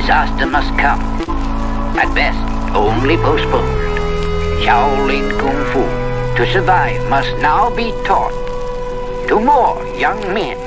disaster must come. At best, only postponed. Shaolin Kung Fu, to survive, must now be taught to more young men.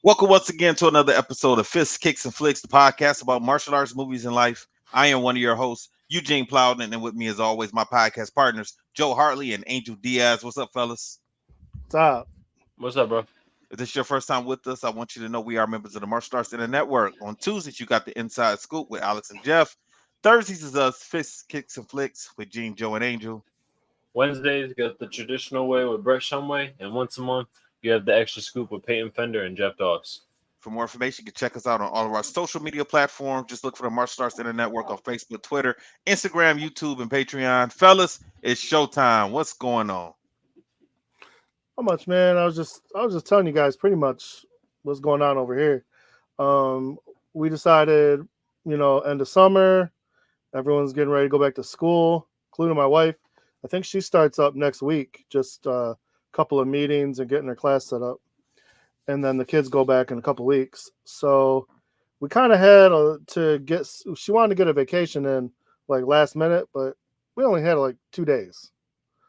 Welcome once again to another episode of Fists, Kicks, and Flicks, the podcast about martial arts, movies, and life. I am one of your hosts, Eugene Plowden, and with me, as always, my podcast partners, Joe Hartley and Angel Diaz. What's up, fellas? What's up? What's up, bro? If this is your first time with us, I want you to know we are members of the Martial Arts Internet Network. On Tuesdays, you got the Inside Scoop with Alex and Jeff. Thursdays is us, Fists, Kicks, and Flicks with Gene, Joe, and Angel. Wednesdays, got the traditional way with Brett Shumway, and once a month, you have the extra scoop with Peyton Fender and Jeff Dogs. For more information, you can check us out on all of our social media platforms. Just look for the Martial Arts Internet Network on Facebook, Twitter, Instagram, YouTube, and Patreon. Fellas, it's showtime. What's going on? How much, man? I was just telling you guys pretty much what's going on over here. We decided, end of summer, everyone's getting ready to go back to school, including my wife. I think she starts up next week, just a couple of meetings and getting her class set up. And then the kids go back in a couple weeks. So we kind of had she wanted to get a vacation in like last minute, but we only had like 2 days.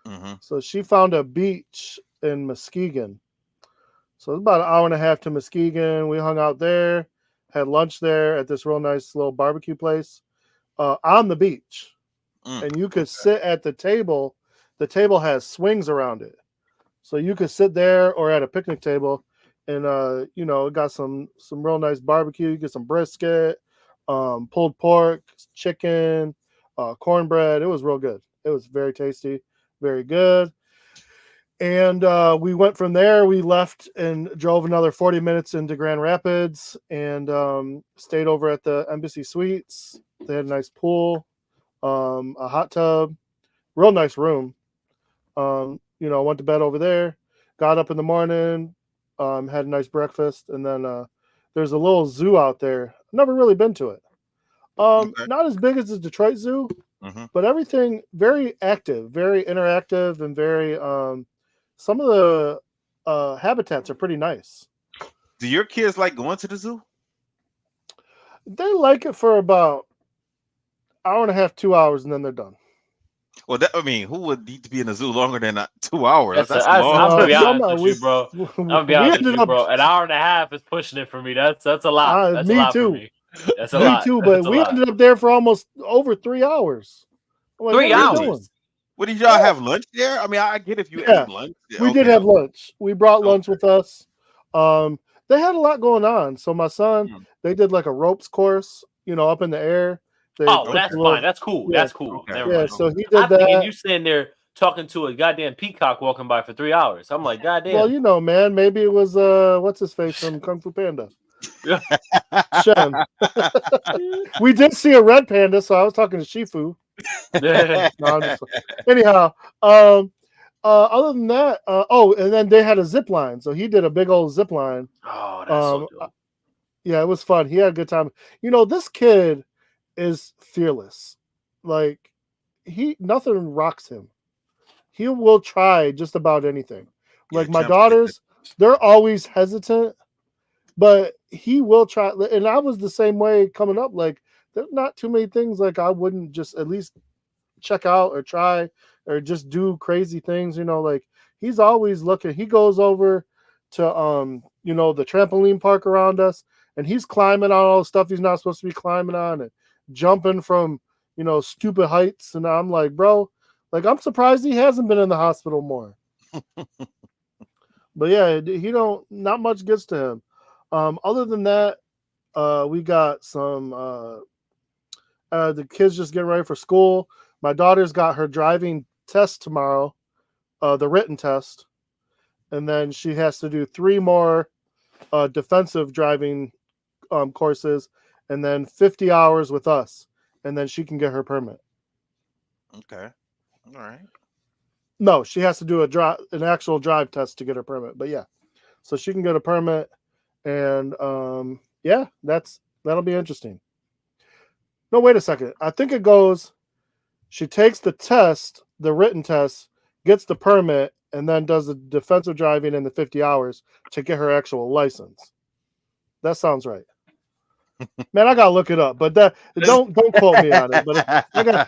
Mm-hmm. So she found a beach in Muskegon. So it's about an hour and a half to Muskegon. We hung out there, had lunch there at this real nice little barbecue place on the beach. And you could sit at the table. The table has swings around it. So you could sit there or at a picnic table and, it got some real nice barbecue. You get some brisket, pulled pork, chicken, cornbread. It was real good. It was very tasty, very good. And we went from there. We left and drove another 40 minutes into Grand Rapids and stayed over at the Embassy Suites. They had a nice pool, a hot tub, real nice room. Went to bed over there, got up in the morning, had a nice breakfast, and then there's a little zoo out there. I've never really been to it. Not as big as the Detroit Zoo, but everything very active, very interactive, and very some of the habitats are pretty nice. Do your kids like going to the zoo? They like it for about an hour and a half, 2 hours, and then they're done. Well, who would need to be in the zoo longer than 2 hours? That's long. I'm gonna be honest with you, bro. An hour and a half is pushing it for me. That's a lot. That's me a lot too. for me. That's a lot. Me too. But we ended up there for almost over 3 hours. Like, 3 hours. What did y'all have lunch there? I mean, I get if you ate lunch. Yeah, we did have lunch. We brought lunch with us. They had a lot going on. So my son, they did like a ropes course, up in the air. That's fine. That's cool. Yeah. That's cool. Okay. So he did that. And you sitting there talking to a goddamn peacock walking by for 3 hours. I'm like, goddamn. Well, man, maybe it was what's his face from Kung Fu Panda. Shen. We did see a red panda, so I was talking to Shifu. Anyhow, other than that, and then they had a zip line, so he did a big old zip line. Oh, that's so dope. Yeah, it was fun. He had a good time. This kid is fearless. Like nothing rocks him. He will try just about anything. Like my daughters, they're always hesitant, but he will try. And I was the same way coming up. Like there's not too many things like I wouldn't just at least check out or try or just do crazy things. Like he's always looking. He goes over to the trampoline park around us, and he's climbing on all the stuff he's not supposed to be climbing on and jumping from stupid heights. And I'm like, bro, like I'm surprised he hasn't been in the hospital more. But yeah, not much gets to him. Other than that, we got some the kids just getting ready for school. My daughter's got her driving test tomorrow, the written test, and then she has to do 3 more defensive driving courses, and then 50 hours with us, and then she can get her permit. Okay. All right. No, she has to do an actual drive test to get her permit. But yeah, so she can get a permit, And yeah, that'll be interesting. No, wait a second. I think it goes. She takes the test, the written test, gets the permit, and then does the defensive driving in the 50 hours to get her actual license. That sounds right. Man, I gotta look it up, but that don't quote me on it. But I got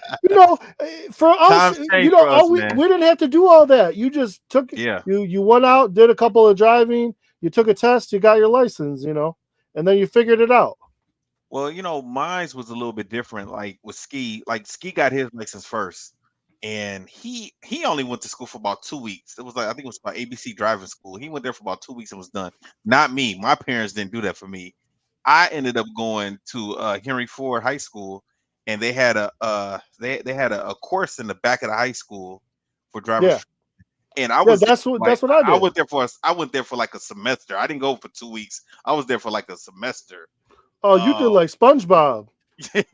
for us, Time's changed for us, we man. didn't have to do all that. You just took you went out, did a couple of driving, you took a test, you got your license, and then you figured it out. Well, mine was a little bit different. Like with Ski, Ski got his license first, and he only went to school for about 2 weeks. It was I think it was about ABC driving school. He went there for about 2 weeks and was done. Not me. My parents didn't do that for me. I ended up going to Henry Ford High School, and they had they had a course in the back of the high school for drivers. Yeah. And I was that's what I did. I went there for like a semester. I didn't go for 2 weeks. I was there for like a semester. Oh, you did like SpongeBob. Because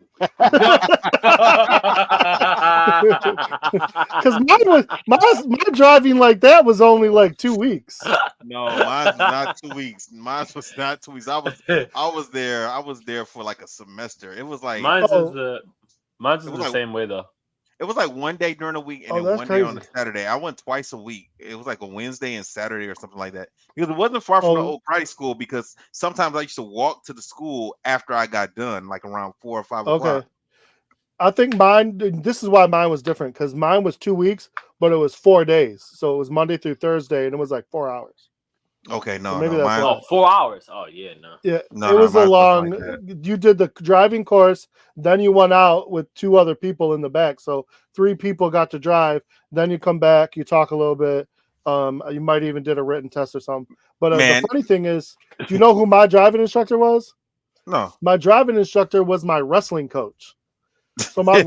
my driving like that was only like 2 weeks. No, mine was not 2 weeks. Mine was not 2 weeks. I was there for like a semester. It was like mine's is the same way though. It was like one day during the week and then one day on a Saturday. I went twice a week. It was like a Wednesday and Saturday or something like that. Because it wasn't far from the old karate school, because sometimes I used to walk to the school after I got done, like around 4 or 5 o'clock. I think this is why mine was different, because mine was 2 weeks, but it was 4 days. So it was Monday through Thursday, and it was like 4 hours. Okay, no, so maybe no, that's mine, 4 hours. Oh yeah, no. Yeah, it was a long. You did the driving course, then you went out with 2 other people in the back, so 3 people got to drive. Then you come back, you talk a little bit. You might even did a written test or something. But the funny thing is, do you know who my driving instructor was? No, my driving instructor was my wrestling coach. So my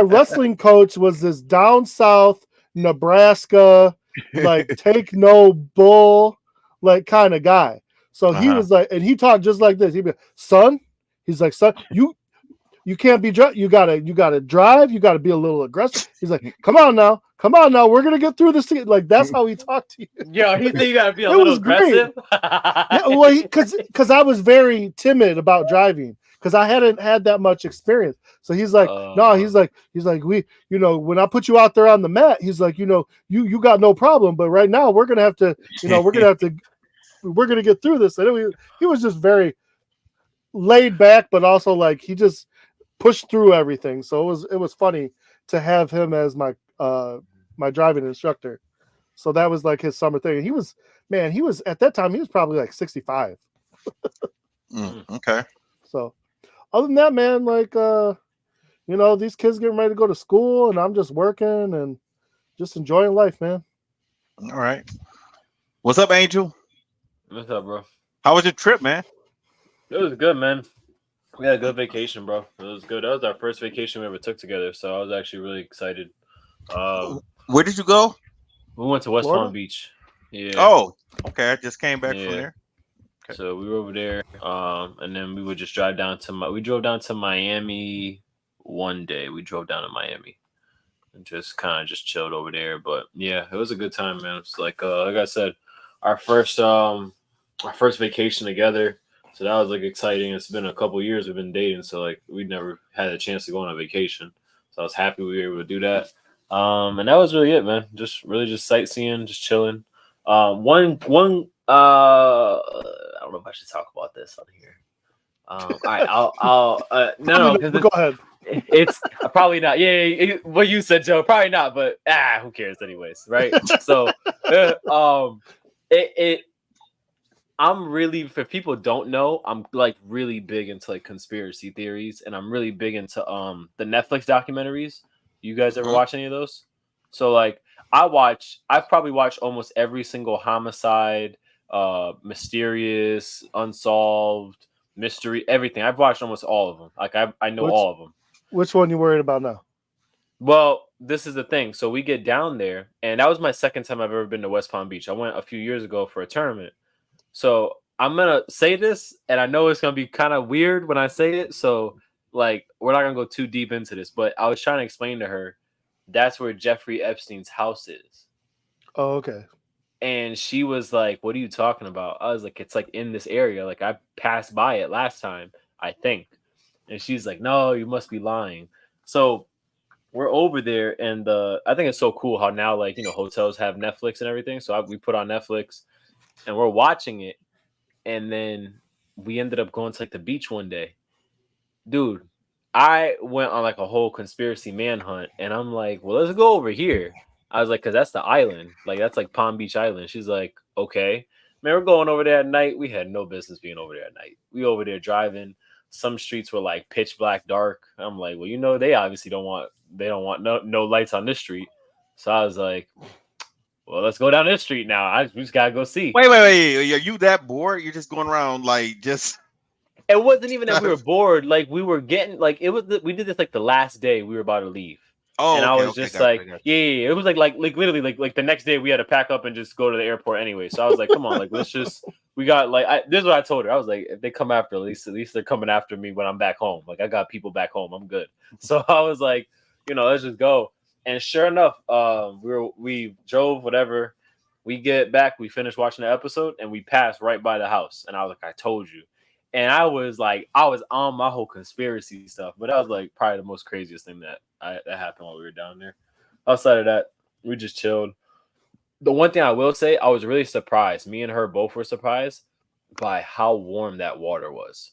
wrestling coach was this down south Nebraska, like take no bull, like kind of guy. So he was like, and he talked just like this. He'd be, son, he's like, son, you can't be you gotta drive, you gotta be a little aggressive. He's like, come on now, we're gonna get through this. Like that's how he talked to you. Yeah, he said you gotta be a little aggressive. Yeah, well, because I was very timid about driving, because I hadn't had that much experience. So he's like, no, he's like, we, when I put you out there on the mat, he's like, you got no problem, but right now we're gonna have to, we're gonna get through this. And he was just very laid back, but also like he just pushed through everything. So it was funny to have him as my my driving instructor. So that was like his summer thing. He was at that time, he was probably like 65. Okay. So other than that, man, like, these kids getting ready to go to school, and I'm just working and just enjoying life, man. All right. What's up, Angel? What's up, bro? How was your trip, man? It was good, man. We had a good vacation, bro. It was good. That was our first vacation we ever took together, so I was actually really excited. Where did you go? We went to West Palm Beach. Yeah. Oh, okay. I just came back from there. Okay. So we were over there, and then we would just drive down to we drove down to Miami one day. We drove down to Miami and just kind of just chilled over there. But yeah, it was a good time, man. It's like I said, our first vacation together. So that was like exciting. It's been a couple years we've been dating, so like we never had a chance to go on a vacation. So I was happy we were able to do that. And that was really it, man. Just sightseeing, just chilling. One I don't know if I should talk about this on here. All right, I'll no, go ahead. It's probably not. Yeah, what you said, Joe. Probably not, but who cares, anyways, right? So, I'm really, if people don't know, I'm like really big into like conspiracy theories, and I'm really big into the Netflix documentaries. You guys ever watch any of those? So like I've probably watched almost every single homicide, mysterious, unsolved, mystery, everything. I've watched almost all of them. Like I know all of them. Which one you worried about now? Well, this is the thing. So we get down there, and that was my second time I've ever been to West Palm Beach. I went a few years ago for a tournament. So I'm gonna say this, and I know it's gonna be kind of weird when I say it. So like we're not gonna go too deep into this, but I was trying to explain to her that's where Jeffrey Epstein's house is. Oh, okay. And she was like, "What are you talking about?" I was like, "It's like in this area. Like I passed by it last time, I think." And she's like, "No, you must be lying." So we're over there, and I think it's so cool how now, like, hotels have Netflix and everything. So we put on Netflix, and we're watching it, and then we ended up going to like the beach one day, dude. I went on like a whole conspiracy manhunt, and I'm like, well, let's go over here. I was like, because that's the island, like that's like Palm Beach Island. She's like, okay, man, we're going over there at night. We had no business being over there at night. We over there driving. Some streets were like pitch black dark. I'm like, well, they obviously don't want no lights on this street. So I was like, well, let's go down this street now. We just gotta go see. Wait. Are you that bored? You're just going around like just. It wasn't even that we were bored. Like we were getting like we did this like the last day we were about to leave. Oh, and I okay, was okay, just gotcha, like, gotcha. yeah. It was like literally like the next day we had to pack up and just go to the airport anyway. So I was like, come on, like let's just we got like this is what I told her. I was like, if they come after, at least they're coming after me when I'm back home. Like I got people back home. I'm good. So I was like, let's just go. And sure enough, we drove whatever. We get back, we finished watching the episode, and we passed right by the house. And I was like, I told you. And I was on my whole conspiracy stuff, but that was like probably the most craziest thing that happened while we were down there. Outside of that, we just chilled. The one thing I will say, I was really surprised. Me and her both were surprised by how warm that water was.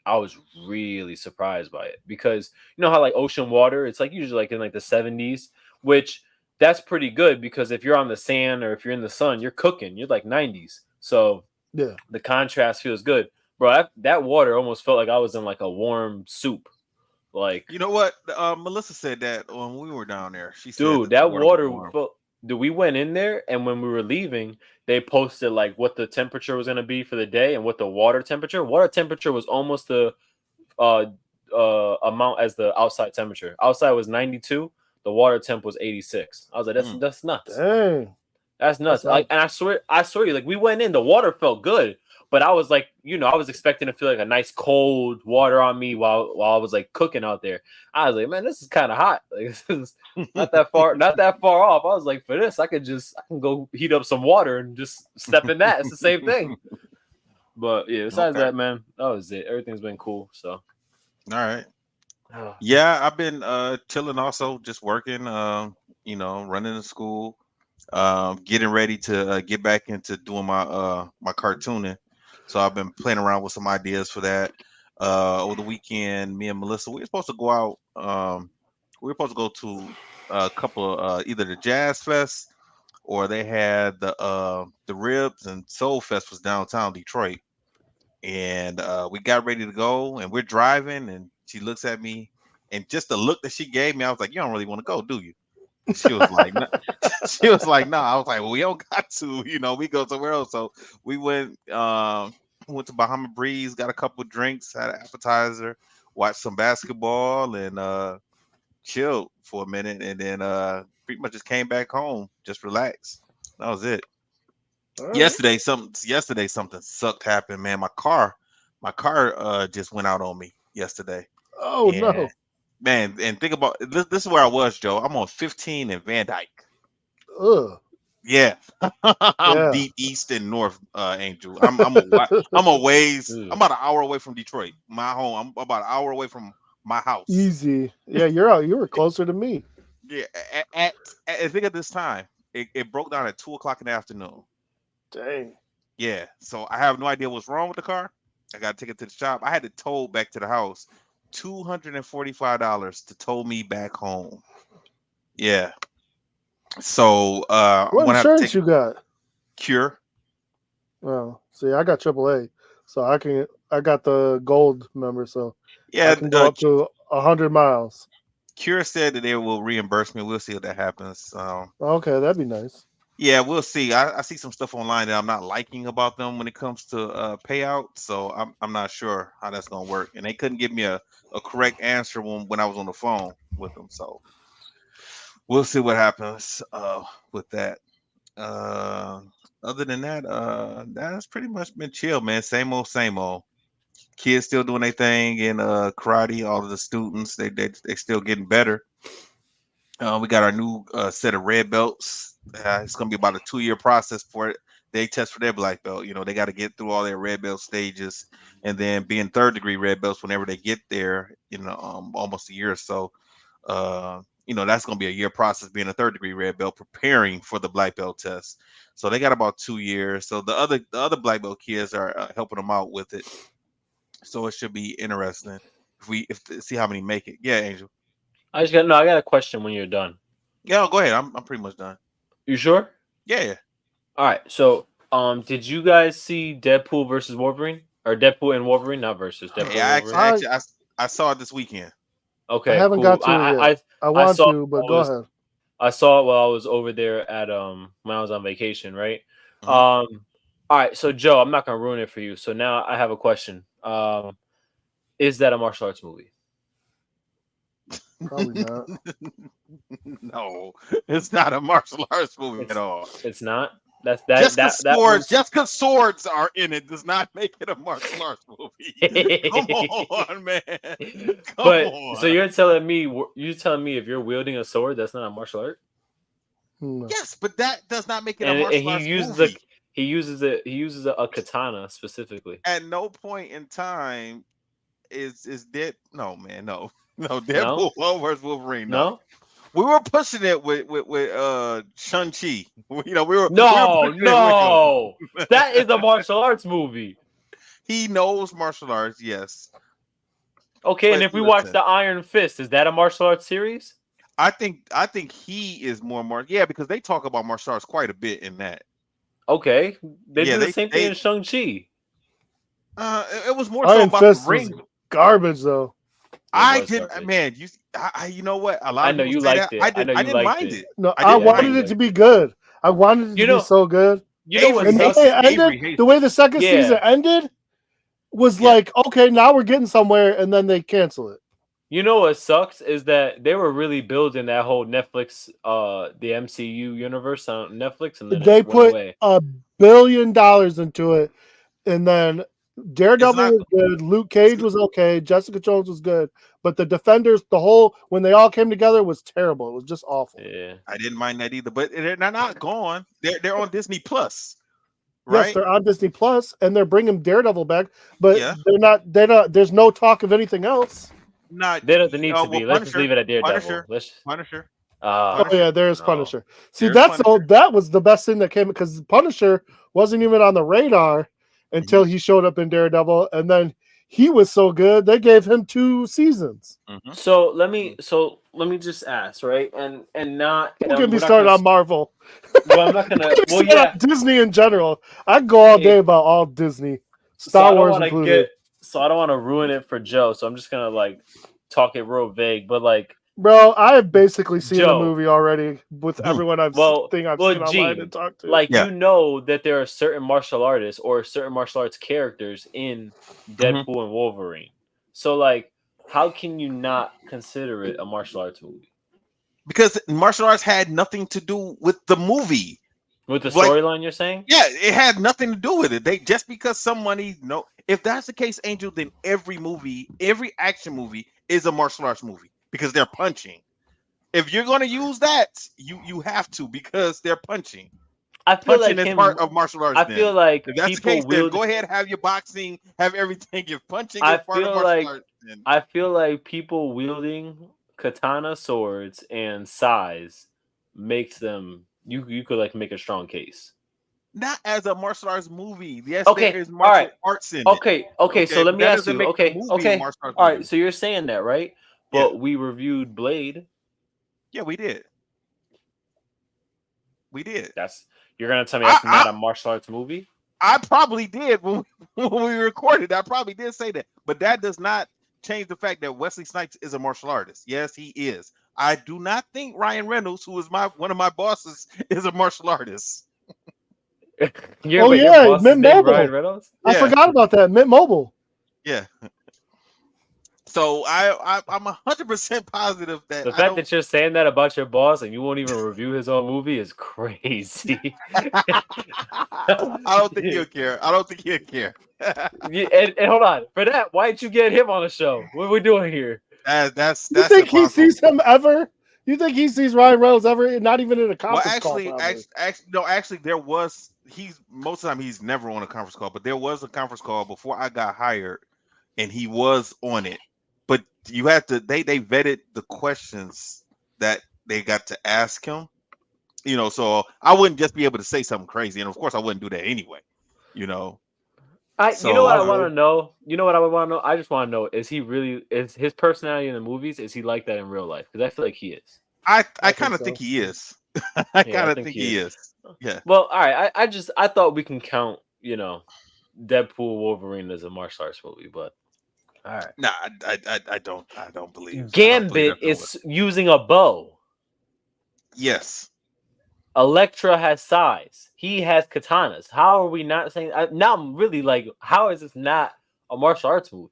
I was really surprised by it because you know how like ocean water, it's like usually like in like the 70s, which that's pretty good because if you're on the sand or if you're in the sun, you're cooking. You're like 90s. So Yeah. the contrast feels good. Bro, that water almost felt like I was in like a warm soup. Like, You know what? Melissa said that when we were down there. She said dude, that the that water was water warm. felt. Dude, we went in there, and when we were leaving, they posted like what the temperature was going to be for the day and what the water temperature. Water temperature was almost the amount as the outside temperature. Outside was 92. The water temp was 86. I was like, that's nuts. Dang. That's nuts. And I swear you, like we went in, the water felt good, but I was like, I was expecting to feel like a nice cold water on me while I was like cooking out there. I was like, man, this is kind of hot. Like this is not that far off. I was like, for this, I can go heat up some water and just step in that. It's the same thing. But yeah, besides that, man, that was it. Everything's been cool. So all right. Yeah, I've been chilling also, just working, running to school, getting ready to get back into doing my cartooning. So I've been playing around with some ideas for that. Over the weekend, me and Melissa, we were supposed to go out. We were supposed to go to a couple either the Jazz Fest or they had the Ribs and Soul Fest was downtown Detroit. And we got ready to go and we're driving and she looks at me and just the look that she gave me, I was like, you don't really want to go, do you? She was like, no. She was like, no. I was like, well, we don't got to, we go somewhere else. So we went to Bahama Breeze, got a couple of drinks, had an appetizer, watched some basketball and chilled for a minute and then pretty much just came back home, just relaxed. That was it. Right. Yesterday something sucked happened, man. My car just went out on me yesterday. Oh no. Man, and think about this is where I was, Joe. I'm on 15 in Van Dyke. Ugh. Yeah. I'm deep east and north, Angel. I'm a ways. I'm about an hour away from Detroit. My home. I'm about an hour away from my house. Easy. Yeah, you're out. You were closer to me. Yeah. At think at this time, it broke down at 2:00 in the afternoon. Dang. Yeah. So I have no idea what's wrong with the car. I got to take it to the shop. I had to tow back to the house. $245 to tow me back home. Yeah. So what insurance you got? Cure. Well, see, I got AAA, so I got the gold member, so yeah, I can go up to 100 miles. Cure said that they will reimburse me. We'll see what that happens. Okay, that'd be nice. Yeah, we'll see. I see some stuff online that I'm not liking about them when it comes to payout, so I'm not sure how that's gonna work. And they couldn't give me a correct answer when I was on the phone with them. So we'll see what happens with that. Other than that, that's pretty much been chill, man. Same old, same old. Kids still doing their thing in karate. All of the students, they still getting better. We got our new set of red belts. It's gonna be about a 2-year process for it. They test for their black belt. You know, they got to get through all their red belt stages, and then being third degree red belts whenever they get there. You know, almost a year or so. You know, that's gonna be a year process being a third degree red belt, preparing for the black belt test. So they got about 2 years. So the other black belt kids are helping them out with it. So it should be interesting if see how many make it. Yeah, Angel. I got a question when you're done. Yeah, go ahead. I'm pretty much done. You sure? Yeah. All right. So, did you guys see Deadpool versus Wolverine or Deadpool and Wolverine? Not versus Deadpool. Yeah, and Wolverine. I saw it this weekend. Okay, I haven't cool. got to it yet. I want saw, to, but go ahead. I saw it while I was over there at when I was on vacation, right? Mhm. All right. So Joe, I'm not gonna ruin it for you. So now I have a question. Is that a martial arts movie? Probably not. No, it's not a martial arts movie at all. It's not. Just because swords are in it does not make it a martial arts movie. Come on, man. Come on. So you're telling me if you're wielding a sword, that's not a martial art? No. Yes, but that does not make it a martial arts movie. He uses a katana specifically. At no point in time is dead. No, man, no. Deadpool versus Wolverine. No. We were pushing it with Shang-Chi. You know, we were that is a martial arts movie. He knows martial arts, yes. Okay, and if we watch the Iron Fist, is that a martial arts series? I think he is more because they talk about martial arts quite a bit in that. Okay, they do the same thing in Shang-Chi. It was more Iron so about Fist the ring. was garbage though. I didn't, man. You know what? A lot I know of you liked it. I didn't mind it. No, I wanted it to be good. I wanted it to be so good. You know what? And the way it ended, the way the second season ended, was like, okay, now we're getting somewhere, and then they cancel it. You know what sucks is that they were really building that whole Netflix, the MCU universe on Netflix, and then they put $1 billion into it, and then Daredevil was good, Luke Cage was okay, Jessica Jones was good, but the Defenders, when they all came together, was terrible. It was just awful. Yeah, I didn't mind that either. But they're not gone. They're on Disney Plus. Right? Yes, they're on Disney Plus, and they're bringing Daredevil back, but they're not. There's no talk of anything else. They don't need to be. Let's just leave it at Daredevil. Punisher. Oh yeah, there's Punisher. See, that was the best thing that came because Punisher wasn't even on the radar until he showed up in Daredevil, and then he was so good they gave him 2 seasons. Mm-hmm. So let me just ask, right? And not don't get me started on Marvel. Well, I'm not gonna. Well, yeah, Disney in general. I can go all day about all Disney, Star Wars included. So I don't want to ruin it for Joe. So I'm just gonna talk it real vague, but bro, I have basically seen the movie already with everyone I've seen online and talked to. You know that there are certain martial artists or certain martial arts characters in Deadpool and Wolverine. So how can you not consider it a martial arts movie? Because martial arts had nothing to do with the movie. With the storyline, you're saying? Yeah, it had nothing to do with it. They just because somebody if that's the case, Angel, then every action movie is a martial arts movie because they're punching. If you're going to use that, you have to because they're punching. I feel punching is part of martial arts. I feel like if that's the case, then go ahead, have your boxing, have everything. You're punching. I feel like people wielding katana swords and sais makes them. You could make a strong case. Not as a martial arts movie. Yes, okay. there is martial arts in it. Okay. So let me ask you. Okay. All right. So you're saying that, right? But we reviewed Blade. Yeah, we did. You're gonna tell me that's not a martial arts movie? I probably did when we recorded. I probably did say that, but that does not change the fact that Wesley Snipes is a martial artist. Yes, he is. I do not think Ryan Reynolds, who is one of my bosses, is a martial artist. Mint Mobile. I forgot about that. Mint Mobile. Yeah. So I'm 100% positive that the fact that you're saying that about your boss and you won't even review his own movie is crazy. I don't think he'll care. And hold on, for that, why didn't you get him on the show? What are we doing here? That's you think he sees him ever? You think he sees Ryan Reynolds ever? Not even in a Well, conference call. Probably. actually, there was. He's most of the time he's never on a conference call, but there was a conference call before I got hired, and he was on it. But you had to. They vetted the questions that they got to ask him. So I wouldn't just be able to say something crazy, and of course I wouldn't do that anyway. You know. You know what I So, want to know? You know what I would want to know? I just want to know: is his personality in the movies? Is he like that in real life? Because I feel like he is. I think kind of so. think he is. I Yeah, kind of think he is. Yeah. Well, all right. I thought we can count, Deadpool Wolverine as a martial arts movie, but all right. Nah, I don't believe. Gambit is using a bow. Yes. Electra has size. He has katanas. How are we not saying? Now I'm really like, how is this not a martial arts movie?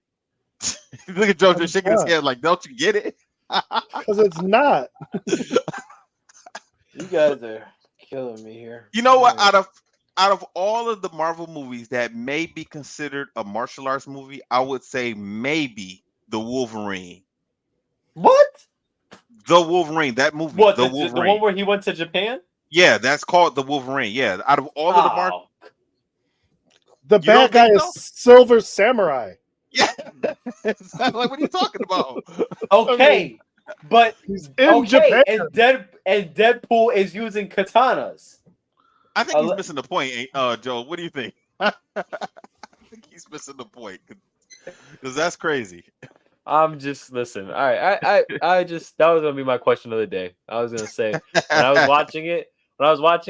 Look at Joe just shaking his head like, don't you get it? Because it's not. You guys are killing me here. You know what? Out of all of the Marvel movies that may be considered a martial arts movie, I would say maybe the Wolverine. What? The Wolverine, that movie. What? The The Wolverine. one where he went to Japan? Yeah, that's called the Wolverine. Yeah, out of all of the Marvel, The You don't bad guy think is so? Silver Samurai. yeah. Like, what are you talking about? Okay, but He's in Japan. and Deadpool is using katanas. I think he's missing the point, Joe. What do you think? I think he's missing the point because that's crazy. I'm just listen. All right, I just that was gonna be my question of the day. I was gonna say when I was watching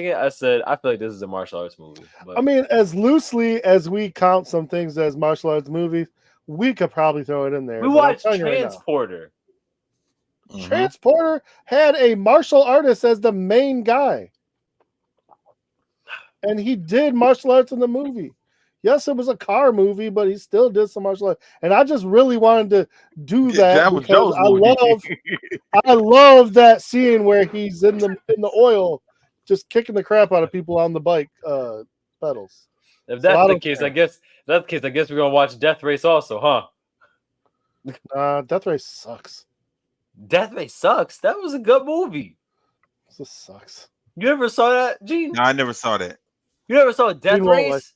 it, I said I feel like this is a martial arts movie. But I mean, as loosely as we count some things as martial arts movies, we could probably throw it in there. we but I'm watched telling you right now, Transporter. Transporter had a martial artist as the main guy. And he did martial arts in the movie. Yes, it was a car movie, but he still did some martial arts. And I just really wanted to do that was because Joe's movie. I love that scene where he's in the oil, just kicking the crap out of people on the bike pedals. If that's the case, I guess we're gonna watch Death Race also, huh? Death Race sucks. Death Race sucks. That was a good movie. This sucks. You ever saw that, Gene? No, I never saw that. You ever saw Death Race?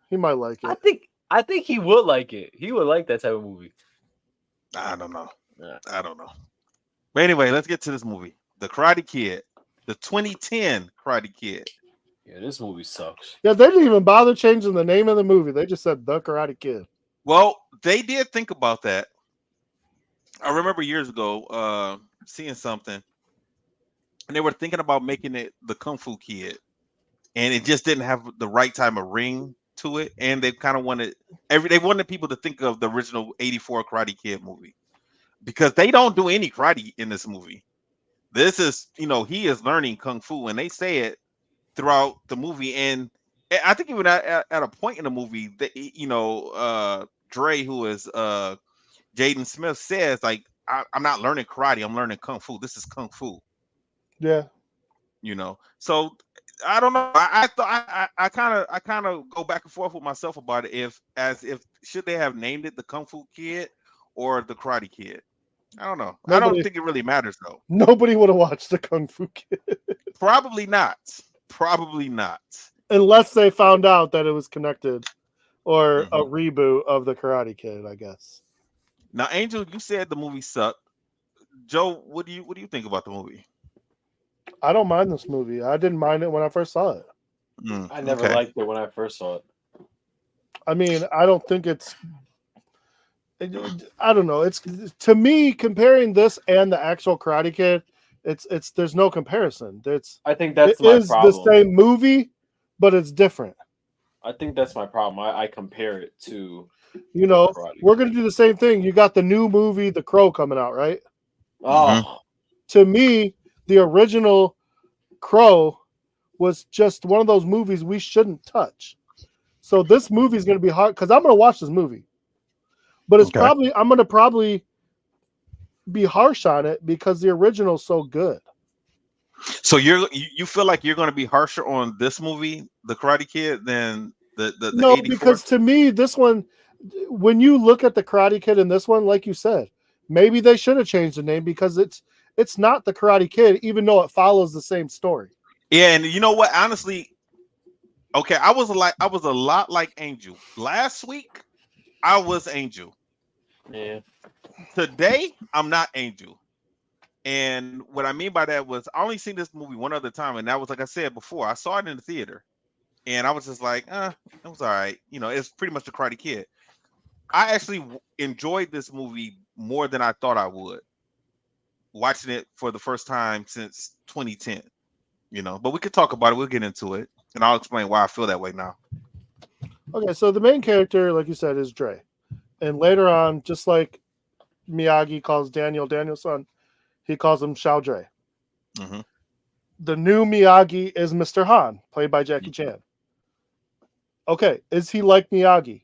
He might like it. I think he would like it. He would like that type of movie. I don't know. I don't know. But anyway, let's get to this movie. The Karate Kid. The 2010 Karate Kid. Yeah, this movie sucks. Yeah, they didn't even bother changing the name of the movie. They just said The Karate Kid. Well, they did think about that. I remember years ago seeing something, and they were thinking about making it the Kung Fu Kid, and it just didn't have the right type of ring to it. And they kind of wanted people to think of the original '84 Karate Kid movie because they don't do any karate in this movie. This is, he is learning Kung Fu, and they say it throughout the movie. And I think even at a point in the movie, that Dre, who is Jaden Smith, says like, I'm not learning karate, I'm learning Kung Fu. This is Kung Fu. Yeah. So I don't know. I kind of go back and forth with myself about it. If should they have named it the Kung Fu Kid or the Karate Kid? I don't know. I don't think it really matters though. Nobody would have watched the Kung Fu Kid. Probably not. Probably not. Unless they found out that it was connected or a reboot of the Karate Kid, I guess. Now, Angel, you said the movie sucked. Joe, what do you think about the movie? I don't mind this movie. I didn't mind it when I first saw it. I never liked it when I first saw it. I mean, I don't think I don't know. It's, to me, comparing this and the actual Karate Kid, it's there's no comparison. I think that's my problem. The same movie, but it's different. I think that's my problem. I compare it to, we're gonna do the same thing. You got the new movie, The Crow, coming out, right? Oh, to me, the original Crow was just one of those movies we shouldn't touch. So this movie is going to be hard because I'm going to watch this movie, but I'm going to probably be harsh on it because the original is so good. So you feel like you're going to be harsher on this movie, The Karate Kid, than the no, 84? Because to me, this one, when you look at the Karate Kid in this one, like you said, maybe they should have changed the name because it's not the Karate Kid, even though it follows the same story. Yeah, and you know what? Honestly, okay, I was a lot like Angel. Last week, I was Angel. Yeah. Today, I'm not Angel. And what I mean by that was I only seen this movie one other time, and that was like I said before, I saw it in the theater. And I was just like, it was all right. You know, it's pretty much the Karate Kid. I actually enjoyed this movie more than I thought I would. Watching it for the first time since 2010, you know, but we could talk about it. We'll get into it, and I'll explain why I feel that way now. Okay, so the main character, like you said, is Dre. And later on, just like Miyagi calls Daniel's son, he calls him Xiao Dre. Mm-hmm. The new Miyagi is Mr. Han, played by Jackie Chan. Okay, is he like Miyagi?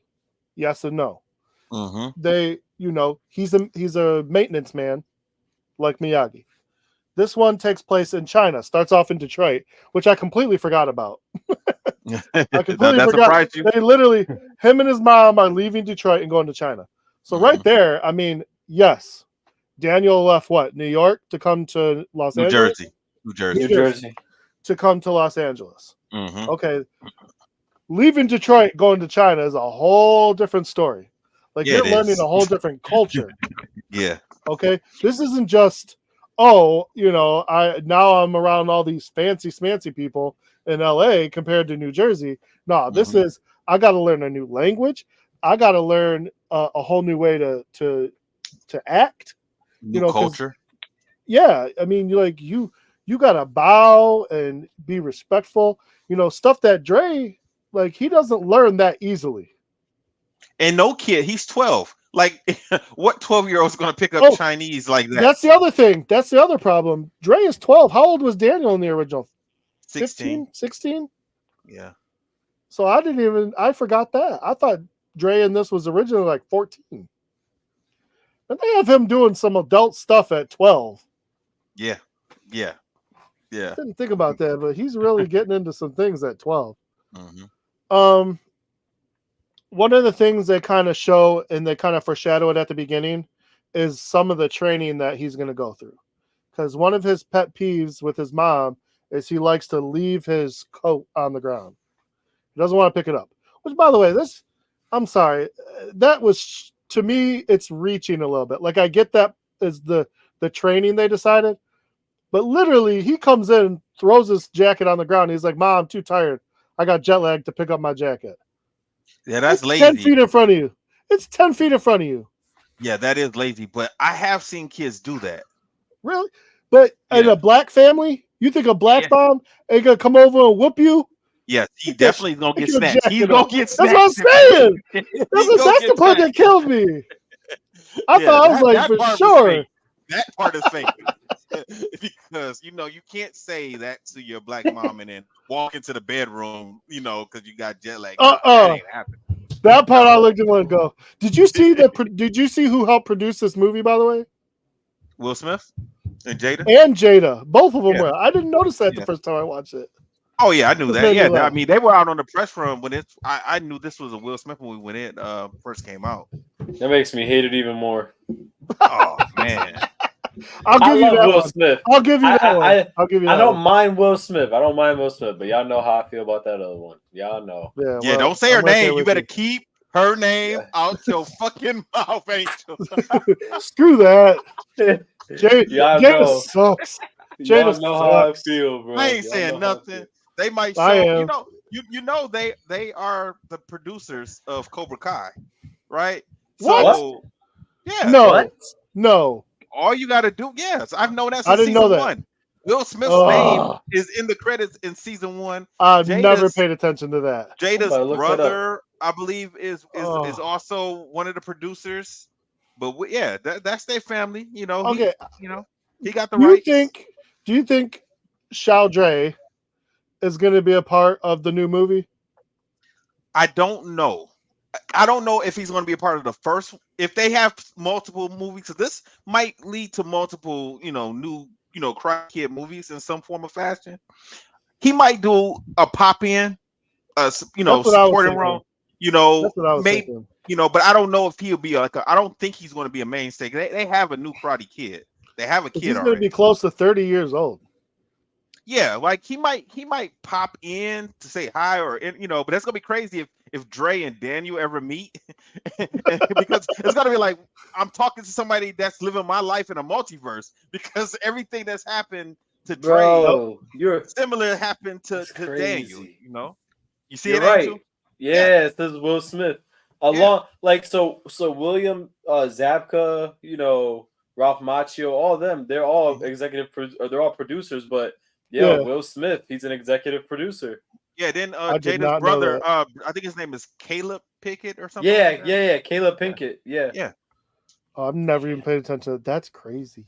Yes and no. Mm-hmm. He's a maintenance man like Miyagi. This one takes place in China, starts off in Detroit, which I completely forgot about. I completely forgot. They literally, him and his mom are leaving Detroit and going to China. So right there, I mean, yes, Daniel left what? New York to come to Los Angeles? New Jersey. To come to Los Angeles. Mm-hmm. Okay. Leaving Detroit, going to China is a whole different story. Like you're learning a whole different culture. Yeah. Okay. This isn't just, now I'm around all these fancy smancy people in LA compared to New Jersey. No, this is, I got to learn a new language. I got to learn a whole new way to act. New culture. Yeah. I mean, you got to bow and be respectful. Stuff that Dre, like, he doesn't learn that easily. And no kid, he's 12. Like, what 12-year-old is going to pick up Chinese like that? That's the other thing. That's the other problem. Dre is 12. How old was Daniel in the original? 16. 16? Yeah. So I forgot that. I thought Dre in this was originally like 14. And they have him doing some adult stuff at 12. Yeah. I didn't think about that, but he's really getting into some things at 12. Mm-hmm. One of the things they kind of show and they kind of foreshadow it at the beginning is some of the training that he's going to go through. Because one of his pet peeves with his mom is he likes to leave his coat on the ground. He doesn't want to pick it up. Which, by the way, I'm sorry. That was, to me, it's reaching a little bit. Like, I get that is the training they decided. But literally, he comes in, throws his jacket on the ground. He's like, Mom, I'm too tired. I got jet lag to pick up my jacket. Yeah, that's lazy. 10 feet in front of you. It's 10 feet in front of you. Yeah, that is lazy. But I have seen kids do that. Really? But in a black family, you think a black mom ain't going to come over and whoop you? Yes, he definitely is going to get snatched. He's going to get snatched. That's what I'm saying. That's the part that kills me. I thought, I was like, for sure. That part is fake. Because, you can't say that to your black mom and then walk into the bedroom, because you got jet lag. That ain't happening. That part I looked at and go. Did you see who helped produce this movie, by the way? Will Smith and Jada? And Jada. Both of them were. I didn't notice that the first time I watched it. Oh, yeah, I knew that. Yeah, I mean, they were out on the press run when I knew this was a Will Smith movie when it first came out. That makes me hate it even more. Oh, man. I'll give you that Will Smith. I'll give you that one. I'll give you that I don't mind Will Smith. But y'all know how I feel about that other one. Y'all know. Yeah, don't say her name. You better keep her name out your fucking mouth, Angel. Screw that. Jada sucks. Jada know how I feel, bro. I ain't saying nothing. They might show, they are the producers of Cobra Kai, right? What? So, yeah. No. All you got to do, yes, I've known that since I didn't know that. 1. Will Smith's name is in the credits in season 1. I've never paid attention to that. Jada's brother, I believe, is also one of the producers. But that's their family. Okay. He got the rights. Do you think Xiao Dre is going to be a part of the new movie? I don't know. I don't know if he's going to be a part of the first. If they have multiple movies, so this might lead to multiple, new, Karate Kid movies in some form of fashion. He might do a pop in, supporting role. Maybe, but I don't know if he'll be I don't think he's going to be a mainstay. They have a new Karate Kid They have a kid He's going already. to be close to 30 years old. Yeah, like he might pop in to say hi or but that's gonna be crazy if Dre and Daniel ever meet because it's gonna be like I'm talking to somebody that's living my life in a multiverse because everything that's happened to Dre Bro, similar happened to it's Daniel. crazy. You see You're it, Angel? right. Yeah, it says Will Smith. Along like so William Zabka, Ralph Macchio, all of them, they're all they're all producers, but Will Smith, he's an executive producer. Yeah, then did Jada's not know brother, that. I think his name is Caleb Pickett or something like that. Yeah, Caleb Pinkett. Yeah. Oh, I've never even paid attention to that. That's crazy.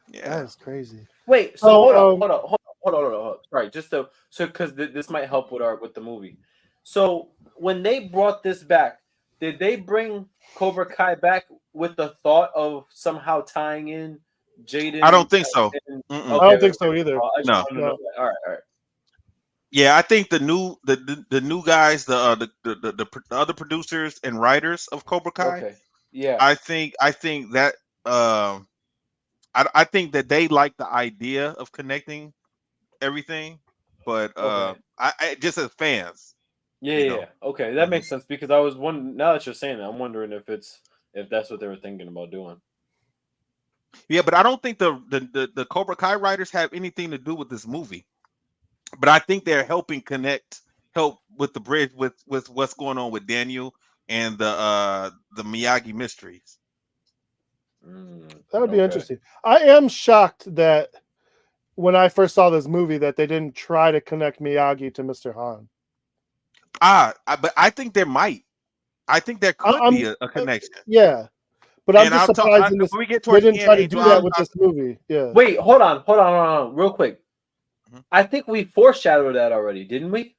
Yeah. That is crazy. Wait, so hold on. Sorry, just so because this might help with the movie. So when they brought this back, did they bring Cobra Kai back with the thought of somehow tying in Jaden? I don't think so. I don't think so either. No. All right. Yeah, I think the new guys, the other producers and writers of Cobra Kai. Okay. Yeah. I think that I think that they like the idea of connecting everything, but I just as fans. Yeah. Okay, that makes sense because I was wondering. Now that you're saying that, I'm wondering if that's what they were thinking about doing. Yeah, but I don't think the Cobra Kai writers have anything to do with this movie. But I think they're helping help with the bridge with what's going on with Daniel and the Miyagi mysteries. That would be interesting. I am shocked that when I first saw this movie that they didn't try to connect Miyagi to Mr. Han. But I think there might. I think there could be a connection. Yeah. But I'm just surprised in this, when we get they didn't try to do that with this movie. Yeah. Wait, hold on, real quick. I think we foreshadowed that already, didn't we?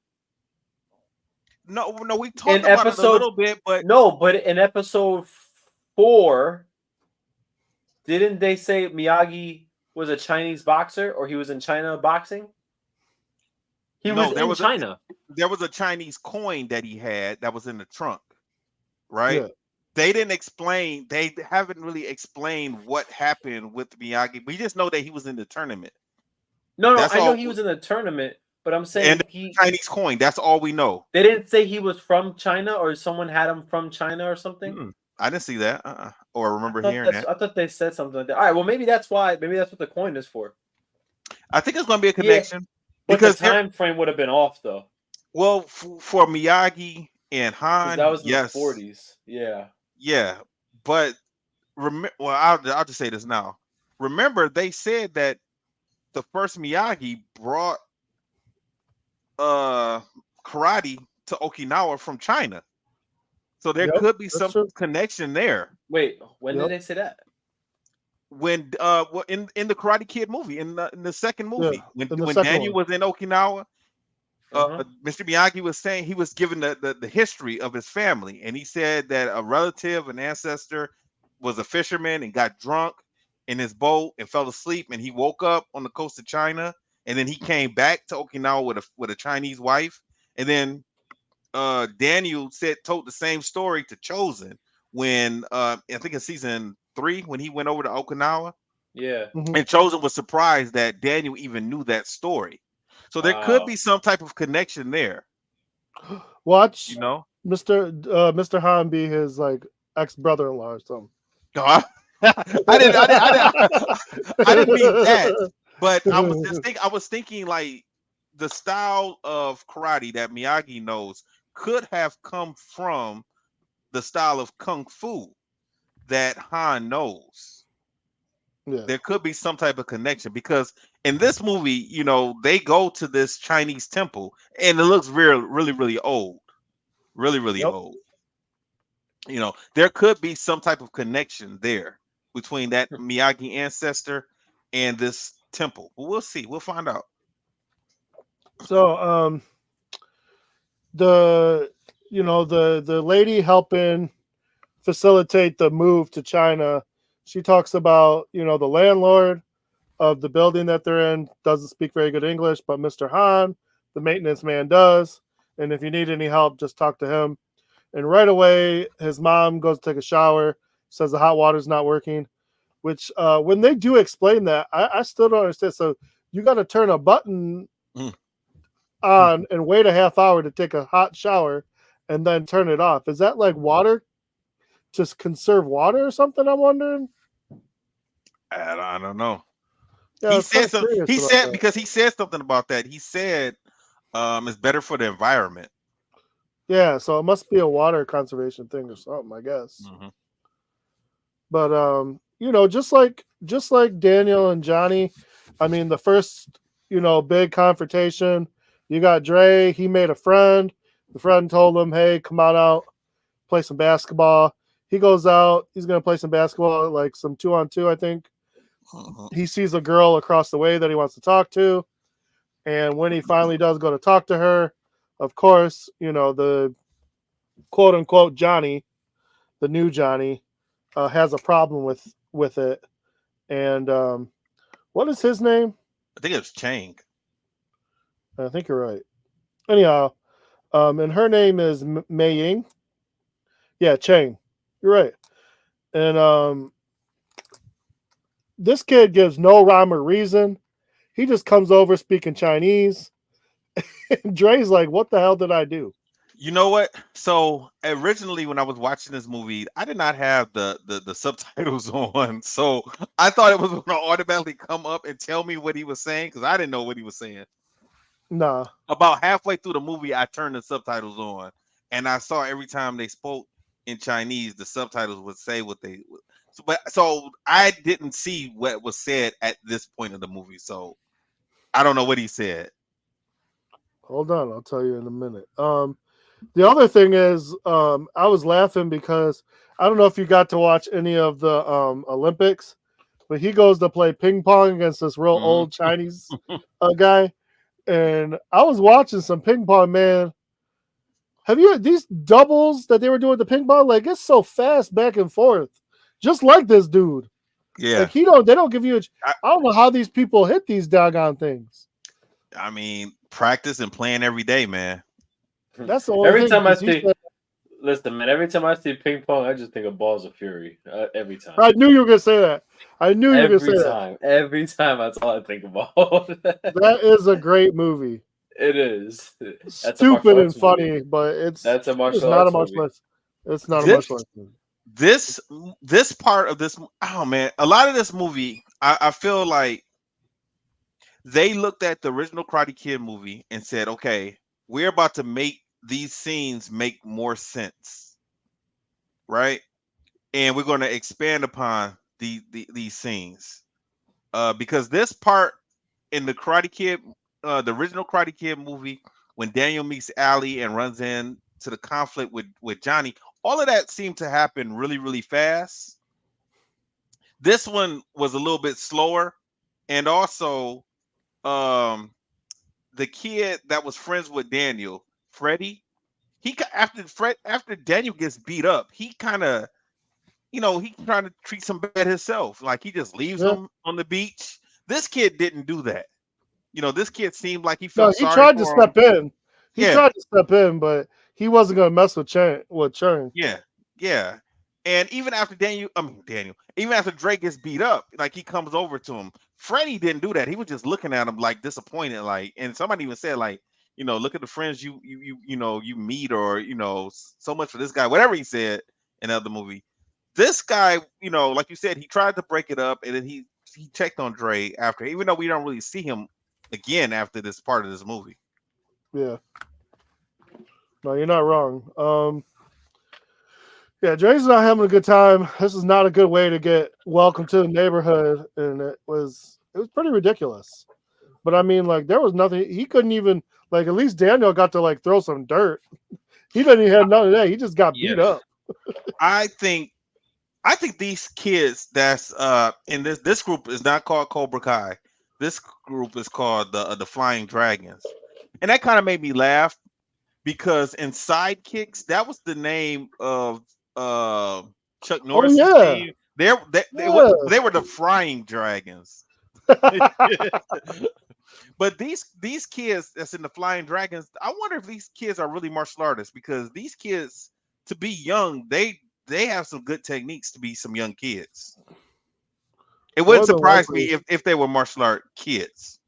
No, we talked about it a little bit, but but in episode 4, didn't they say Miyagi was a Chinese boxer or he was in China boxing? He was in China. There was a Chinese coin that he had that was in the trunk, right? Yeah. They didn't explain. They haven't really explained what happened with Miyagi. We just know that he was in the tournament. No, I know he was in the tournament, but I'm saying Chinese coin. That's all we know. They didn't say he was from China or someone had him from China or something. I didn't see that. Or remember hearing that. I thought they said something like that. All right, well maybe that's why. Maybe that's what the coin is for. I think it's going to be a connection because the time frame would have been off though. Well, for Miyagi and Han, that was in the 40s. Yeah. Yeah, but I'll just say this now. Remember, they said that the first Miyagi brought karate to Okinawa from China, so there could be some connection there. Wait, when did they say that? When in the Karate Kid movie, in the second movie, when Daniel was in Okinawa. Mr. Miyagi was saying he was given the history of his family, and he said that a relative, an ancestor, was a fisherman and got drunk in his boat and fell asleep, and he woke up on the coast of China, and then he came back to Okinawa with a Chinese wife, and then Daniel told the same story to Chosen when I think in season 3 when he went over to Okinawa, and Chosen was surprised that Daniel even knew that story. So there could be some type of connection there. Watch, Mr. Han be his like ex-brother-in-law or something. No, I didn't mean that. But I was thinking like the style of karate that Miyagi knows could have come from the style of kung fu that Han knows. Yeah. There could be some type of connection because in this movie, they go to this Chinese temple and it looks really old. Really old. There could be some type of connection there between that Miyagi ancestor and this temple. But we'll see. We'll find out. So the lady helping facilitate the move to China, she talks about, the landlord of the building that they're in doesn't speak very good English, but Mr. Han, the maintenance man, does. And if you need any help, just talk to him. And right away, his mom goes to take a shower, says the hot water's not working. which when they do explain that, I still don't understand. So you got to turn a button Mm. on and wait a half hour to take a hot shower and then turn it off. Is that like water? Just conserve water or something? I'm wondering. I don't know. Yeah, I He was kind said of so. curious He about said that. because he said something about that. He said it's better for the environment. Yeah, so it must be a water conservation thing or something, I guess. Mm-hmm. But just like Daniel and Johnny, I mean, the first big confrontation, you got Dre. He made a friend. The friend told him, "Hey, come on out, play some basketball." He goes out. He's gonna play some basketball, like some 2-on-2, I think. Mm-hmm. He sees a girl across the way that he wants to talk to, and when he finally does go to talk to her, of course, the quote unquote Johnny, the new Johnny, has a problem with it. And what is his name? I think it was Chang. I think you're right. Anyhow, and her name is Mei Ying. Yeah, Chang. You're right. And this kid gives no rhyme or reason. He just comes over speaking Chinese. And Dre's like, "What the hell did I do?" You know what? So originally, when I was watching this movie, I did not have the subtitles on, so I thought it was going to automatically come up and tell me what he was saying because I didn't know what he was saying. Nah. About halfway through the movie, I turned the subtitles on, and I saw every time they spoke in Chinese, the subtitles would say what they. So I didn't see what was said at this point of the movie, so I don't know what he said. Hold on, I'll tell you in a minute. The other thing is, I was laughing because I don't know if you got to watch any of the Olympics, but he goes to play ping pong against this real Mhm. old Chinese guy, and I was watching some ping pong, man. Have you these doubles that they were doing with the ping pong? Like it's so fast back and forth, just like this dude. Yeah, Like they don't give you. I, I don't know how these people hit these doggone things. I mean, practice and playing every day, man. That's the only Every thing. time I 'Cause he see, said, listen, man. Every time I see ping pong, I just think of Balls of Fury. Every time. I knew you were gonna say that. I knew you were gonna say that. Every time. That's all I think about. That is a great movie. It is. That's a Stupid martial and arts movie. funny, but it's That's a it's martial not a arts martial movie. arts. It's not a This martial arts movie. this this part of this, oh man, a lot of this movie, I feel like they looked at the original Karate Kid movie and said, okay, we're about to make these scenes make more sense, right? And we're going to expand upon these scenes, because this part in the Karate Kid, the original Karate Kid movie, when Daniel meets Ali and runs in to the conflict with Johnny, all of that seemed to happen really really fast. This one was a little bit slower, and also um the kid that was friends with Daniel, Freddie, after Daniel gets beat up, he kind of, he trying to treat some bad himself. Like he just leaves Yeah. him on the beach. This kid didn't do that. This kid seemed like he No, felt he sorry tried to for him. step in. He Yeah, tried to step in, but he wasn't gonna mess with Churn. yeah, yeah. And even after Daniel, even after Drake gets beat up, like he comes over to him. Freddie didn't do that. He was just looking at him like disappointed, like. And somebody even said, like, look at the friends you meet, or so much for this guy. Whatever he said in the other movie. This guy, like you said, he tried to break it up, and then he checked on Dre after, even though we don't really see him again after this part of this movie. Yeah. No, you're not wrong. Yeah, Dre's not having a good time. This is not a good way to get welcome to the neighborhood, and it was pretty ridiculous. But I mean, like, there was nothing he couldn't even like. At least Daniel got to like throw some dirt. He didn't even have none of that. He just got beat Yeah. up. I think these kids that's in this group is not called Cobra Kai. This group is called the Flying Dragons, and that kind of made me laugh because in Sidekicks, that was the name of Chuck Oh Norris's yeah, team. yeah. They were the Flying Dragons. But these kids that's in the Flying Dragons, I wonder if these kids are really martial artists, because these kids, to be young, they have some good techniques to be some young kids. It wouldn't More than surprise likely. me if they were martial art kids.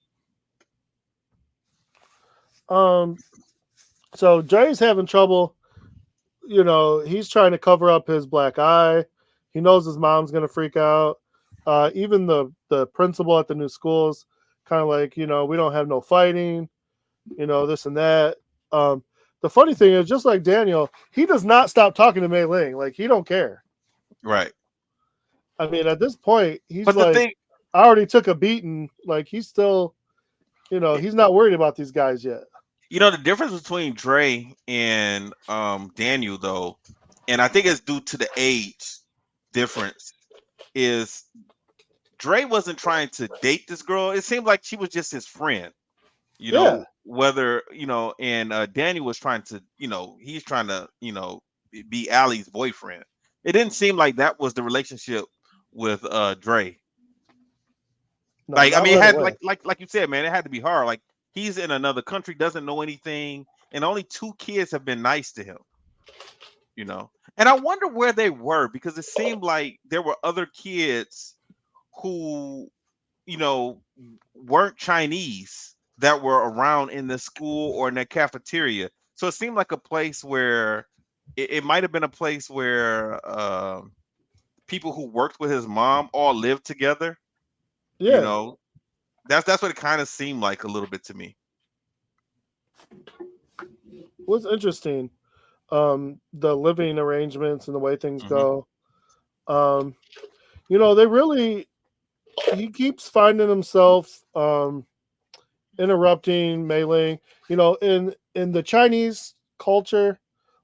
So Dre's having trouble. You know, he's trying to cover up his black eye. He knows his mom's gonna freak out. Even the principal at the new school's kind of like, you know, we don't have no fighting, you know, this and that. The funny thing is, just like Daniel, he does not stop talking to Mei Ling. Like, he don't care. Right. I mean, at this point, he's But the like, thing, I already took a beating. Like, he's still, you know, he's not worried about these guys yet. you know, the difference between Dre and Daniel, though, and I think it's due to the age difference, is Dre wasn't trying to date this girl. It seemed like she was just his friend. You Yeah. know, whether, you know, and Daniel was trying to, you know, he's trying to, you know, be Allie's boyfriend. It didn't seem like that was the relationship with Dre. No, Like, I not mean, it right had away. like you said, man, it had to be hard. Like, he's in another country, doesn't know anything, and only 2 kids have been nice to him, you know. And I wonder where they were, because it seemed like there were other kids who, you know, weren't Chinese that were around in the school or in that cafeteria. So it seemed like a place where it might have been a place where people who worked with his mom all lived together. Yeah. You know, that's what it kind of seemed like a little bit to me. What's interesting, the living arrangements and the way things Mhm. go. You know, he keeps finding himself interrupting Mei Ling. You know, in the Chinese culture,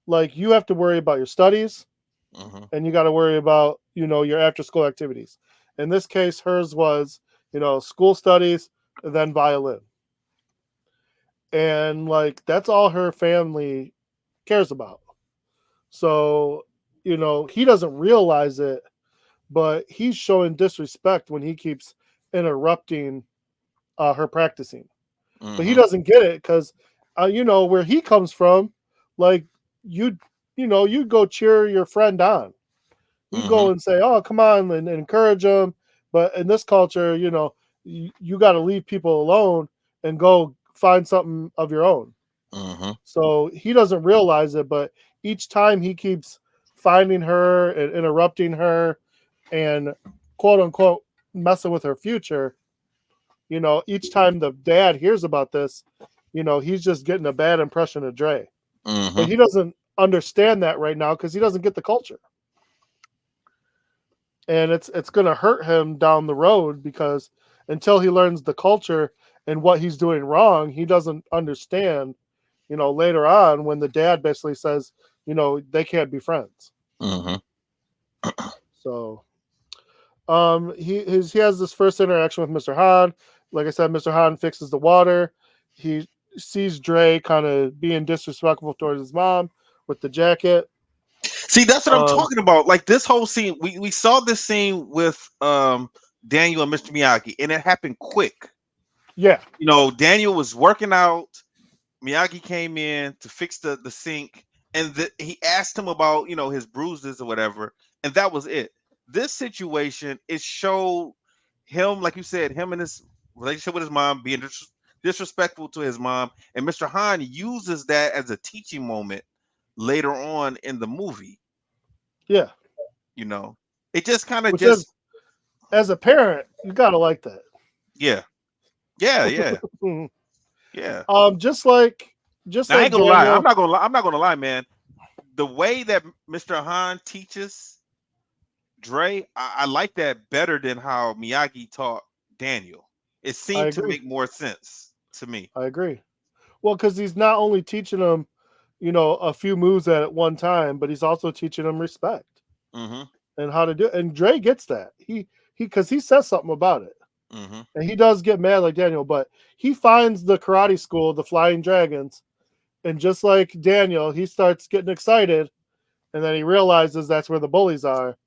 like, you have to worry about your studies Mhm. and you got to worry about, you know, your after school activities. In this case, hers was, you know, school studies and then violin. And like, that's all her family cares about. So, you know, he doesn't realize it, but he's showing disrespect when he keeps interrupting her practicing. But he Mhm. doesn't get it because, you know, where he comes from, like, you, you know, you go cheer your friend on. You go Mhm. and say, "Oh, come on," and encourage them. But in this culture, you know, you got to leave people alone and go find something of your own. Mhm. So he doesn't realize it, but each time he keeps finding her and interrupting her and, quote unquote, messing with her future, you know, each time the dad hears about this, you know, he's just getting a bad impression of Dre. But Mhm. he doesn't understand that right now because he doesn't get the culture. And it's going to hurt him down the road because until he learns the culture and what he's doing wrong, he doesn't understand, you know, later on when the dad basically says, you know, they can't be friends. Mhm. So he has this first interaction with Mr. Han. Like I said, Mr. Han fixes the water. He sees Dre kind of being disrespectful towards his mom with the jacket. See, that's what I'm Um, talking about. Like, this whole scene, we saw this scene with Daniel and Mr. Miyagi, and it happened quick. yeah, You know, Daniel was working out. Miyagi came in to fix the sink, and he asked him about, you know, his bruises or whatever, and that was it. This situation, it showed him, like you said, him and his relationship with his mom being disrespectful to his mom, and Mr. Han uses that as a teaching moment later on in the movie. yeah. You know, it just kind of Which is, just, as a parent, you gotta like that. yeah, yeah, yeah, yeah. Just like Now, I ain't gonna lie, Daniel. I'm not gonna lie, man. The way that Mr. Han teaches Dre, I like that better than how Miyagi taught Daniel. It I seemed to agree. make more sense to me. I agree. Well, because he's not only teaching them, you know, a few moves at one time, but he's also teaching them respect Mm-hmm. and how to do it. And Dre gets that. Because he says something about it. Mm-hmm. And he does get mad like Daniel, but he finds the karate school, the Flying Dragons, and just like Daniel, he starts getting excited, and then he realizes that's where the bullies are,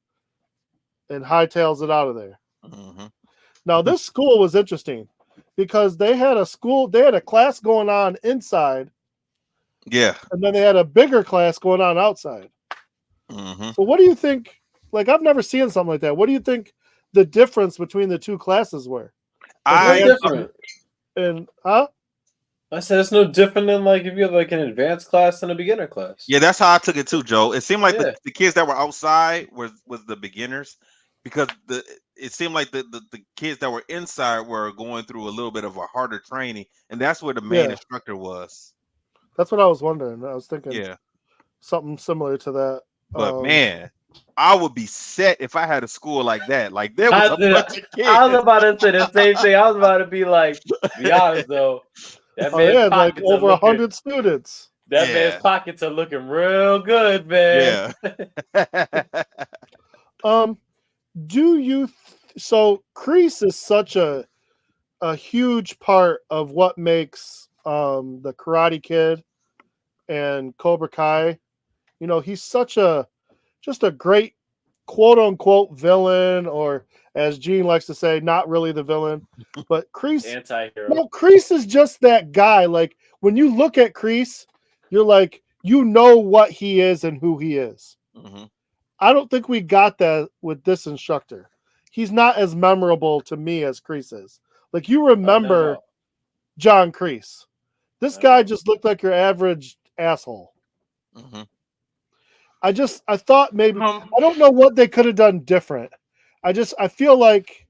and hightails it out of there. Mm-hmm. Now, this school was interesting because they had a class going on inside, Yeah. and then they had a bigger class going on outside. Mm-hmm. So, what do you think? Like, I've never seen something like that. What do you think the difference between the two classes were. I It's different. And I said it's no different than like if you have like an advanced class and a beginner class. yeah, that's how I took it too, Joe. It seemed like Yeah. the kids that were outside was the beginners because it seemed like the kids that were inside were going through a little bit of a harder training, and that's where the main instructor was. that's what I was wondering. I was thinking Yeah, something similar to that. but man, I would be set if I had a school like that. Like there was a bunch of kids. I was about to say the same thing. I was about to be like, be honest though, that they man's had like pockets are over looking, 100 students. that man's pockets are looking real good, man. Yeah. Do you so Kreese is such a huge part of what makes the Karate Kid and Cobra Kai. You know, he's such just a great quote unquote villain, or as Gene likes to say, not really the villain. But Kreese, Anti-hero. no, Kreese is just that guy. Like when you look at Kreese, you're like, you know what he is and who he is. Mm-hmm. I don't think we got that with this instructor. He's not as memorable to me as Kreese is. Like you remember John Kreese. This guy just looked like your average asshole. Mm-hmm. I thought maybe I don't know what they could have done different. I feel like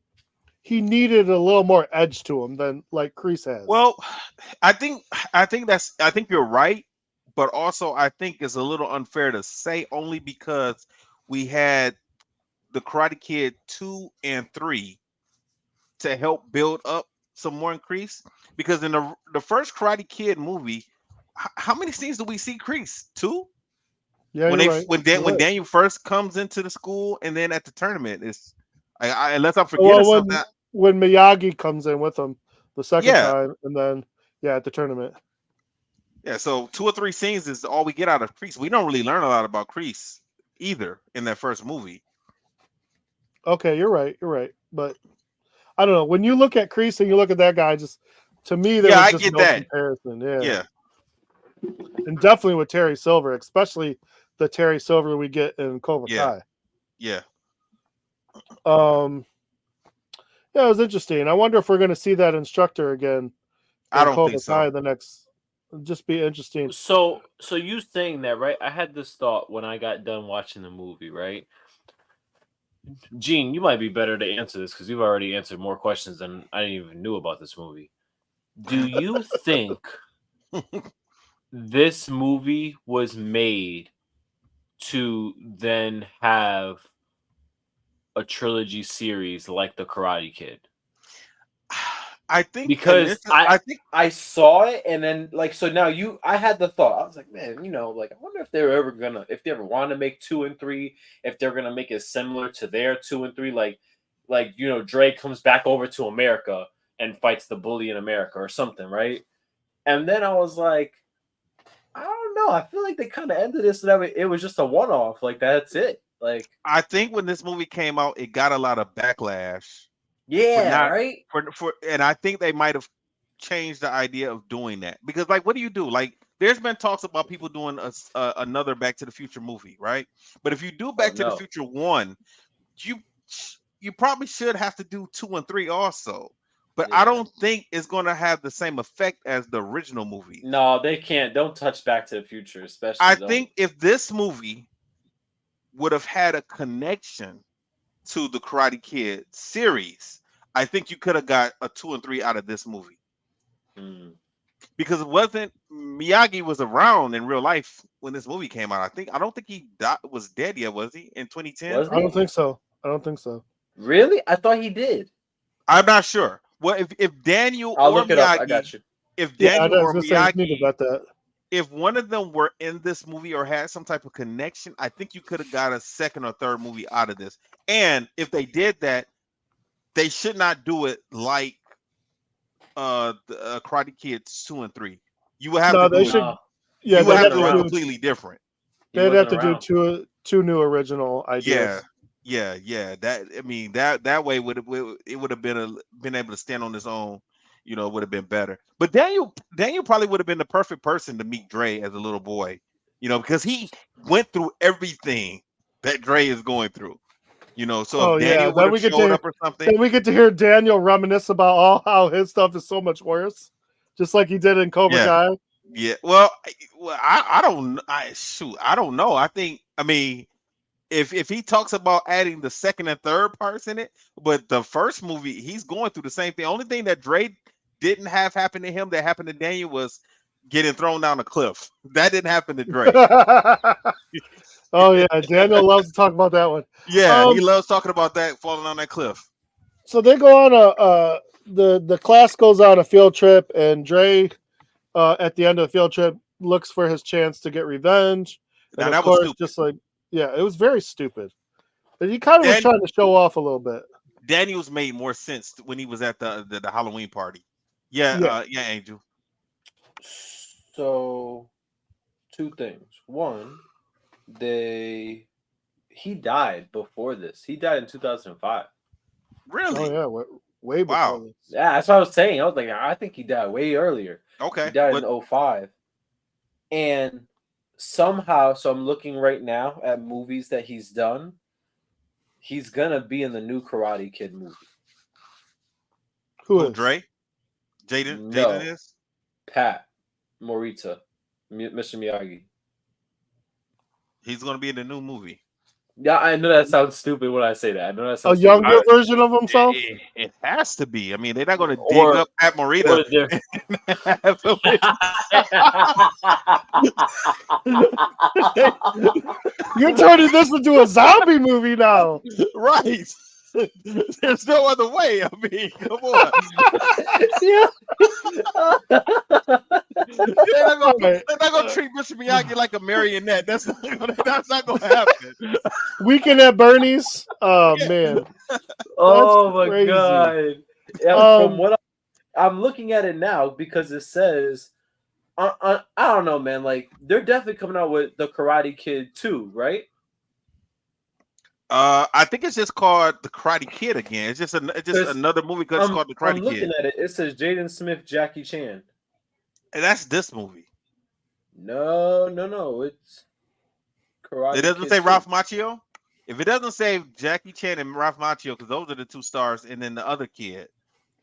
he needed a little more edge to him than like Kreese has. Well, I think you're right, but also I think it's a little unfair to say only because we had the Karate Kid 2 and 3 to help build up some more increase. Because in the first Karate Kid movie, how many scenes do we see Kreese? 2? Yeah, when Daniel first comes into the school and then at the tournament, it's unless I'm forgetting something. When Miyagi comes in with him the second time, and then at the tournament. Yeah, so 2 or 3 scenes is all we get out of Kreese. We don't really learn a lot about Kreese either in that first movie. Okay, you're right. But I don't know. When you look at Kreese and you look at that guy, just to me, there was just no comparison. Yeah. And definitely with Terry Silver, especially the Terry Silver we get in Cobra Kai. Yeah. Yeah, it was interesting. I wonder if we're going to see that instructor again. I don't think so. Kai the next, just be interesting. So you saying that, right? I had this thought when I got done watching the movie, right? Gene, you might be better to answer this because you've already answered more questions than I even knew about this movie. Do you think this movie was made to then have a trilogy series like The Karate Kid? I think because I saw it and then so now I had the thought. I was like, man, I wonder if they're ever if they ever want to make 2 and 3, if they're gonna make it similar to their 2 and 3, like Dre comes back over to America and fights the bully in America or something, right? And then I was like, I don't know. I feel like they kind of ended this so that it was just a one-off. Like that's it. Like I think when this movie came out, it got a lot of backlash. Yeah, right. And I think they might have changed the idea of doing that because, what do you do? There's been talks about people doing another Back to the Future movie, right? But if you do Back to the Future 1, you probably should have to do 2 and 3 also. But I don't think it's going to have the same effect as the original movie. No, they can't. Don't touch Back to the Future, especially. I think if this movie would have had a connection to the Karate Kid series, I think you could have got a 2 and 3 out of this movie. Because Miyagi was around in real life when this movie came out. I don't think he was dead yet, was he? In 2010? I don't think so. Really? I thought he did. I'm not sure. Well, if Daniel I'll or look it Miyagi, up. I got you. If Daniel or Miyagi, about that. If one of them were in this movie or had some type of connection, I think you could have got a second or third movie out of this. And if they did that, they should not do it like the Karate Kids 2 and 3. You would have to do it completely different. They'd have to do two new original ideas. Yeah. That way it would have been able to stand on its own. It would have been better. But Daniel probably would have been the perfect person to meet Dre as a little boy, because he went through everything that Dre is going through. So if Daniel would have showed up or something, then we get to hear Daniel reminisce about how his stuff is so much worse, just like he did in Cobra Kai. Yeah. Well, I don't. I don't know. I mean, if he talks about adding the second and third parts in it, but the first movie, he's going through the same thing. Only thing that Dre didn't have happen to him that happened to Daniel was getting thrown down a cliff. That didn't happen to Dre. Oh yeah, Daniel loves to talk about that one. Yeah, he loves talking about that falling on that cliff. So they go on the class goes on a field trip, and Dre at the end of the field trip looks for his chance to get revenge. And Now, of that was course, stupid. just like it was very stupid. But he kind of was trying to show off a little bit. Daniel's made more sense when he was at the Halloween party. Yeah, Angel. So, two things. One, he died before this. He died in 2005. Really? Oh yeah, way before this. Yeah, that's what I was saying. I was like, I think he died way earlier. Okay. He died in 2005. And somehow, so I'm looking right now at movies that he's done. He's gonna be in the new Karate Kid movie. Who is? Dre? Jaden? No. Jaden is? Pat Morita, Mr. Miyagi. He's gonna be in the new movie. Yeah, I know that sounds stupid when I say that. I know that sounds a younger version of himself. It has to be. I mean, they're not going to dig up Pat Morita. You're turning this into a zombie movie now, right? There's no other way. I mean, come on. They're not gonna treat Mr. Miyagi like a marionette. That's not gonna happen. Weekend at Bernie's. Oh man. Oh my crazy. God. Yeah, from what I'm looking at it now, because it says I don't know, man. Like they're definitely coming out with the Karate Kid 2, right? I think it's just called The Karate Kid again. It's just another movie because it's called The Karate Kid. I'm looking at it. It says Jaden Smith, Jackie Chan. And that's this movie. No. It's Karate. It doesn't Kid say 2. Ralph Macchio. If it doesn't say Jackie Chan and Ralph Macchio, because those are the two stars, and then the other kid,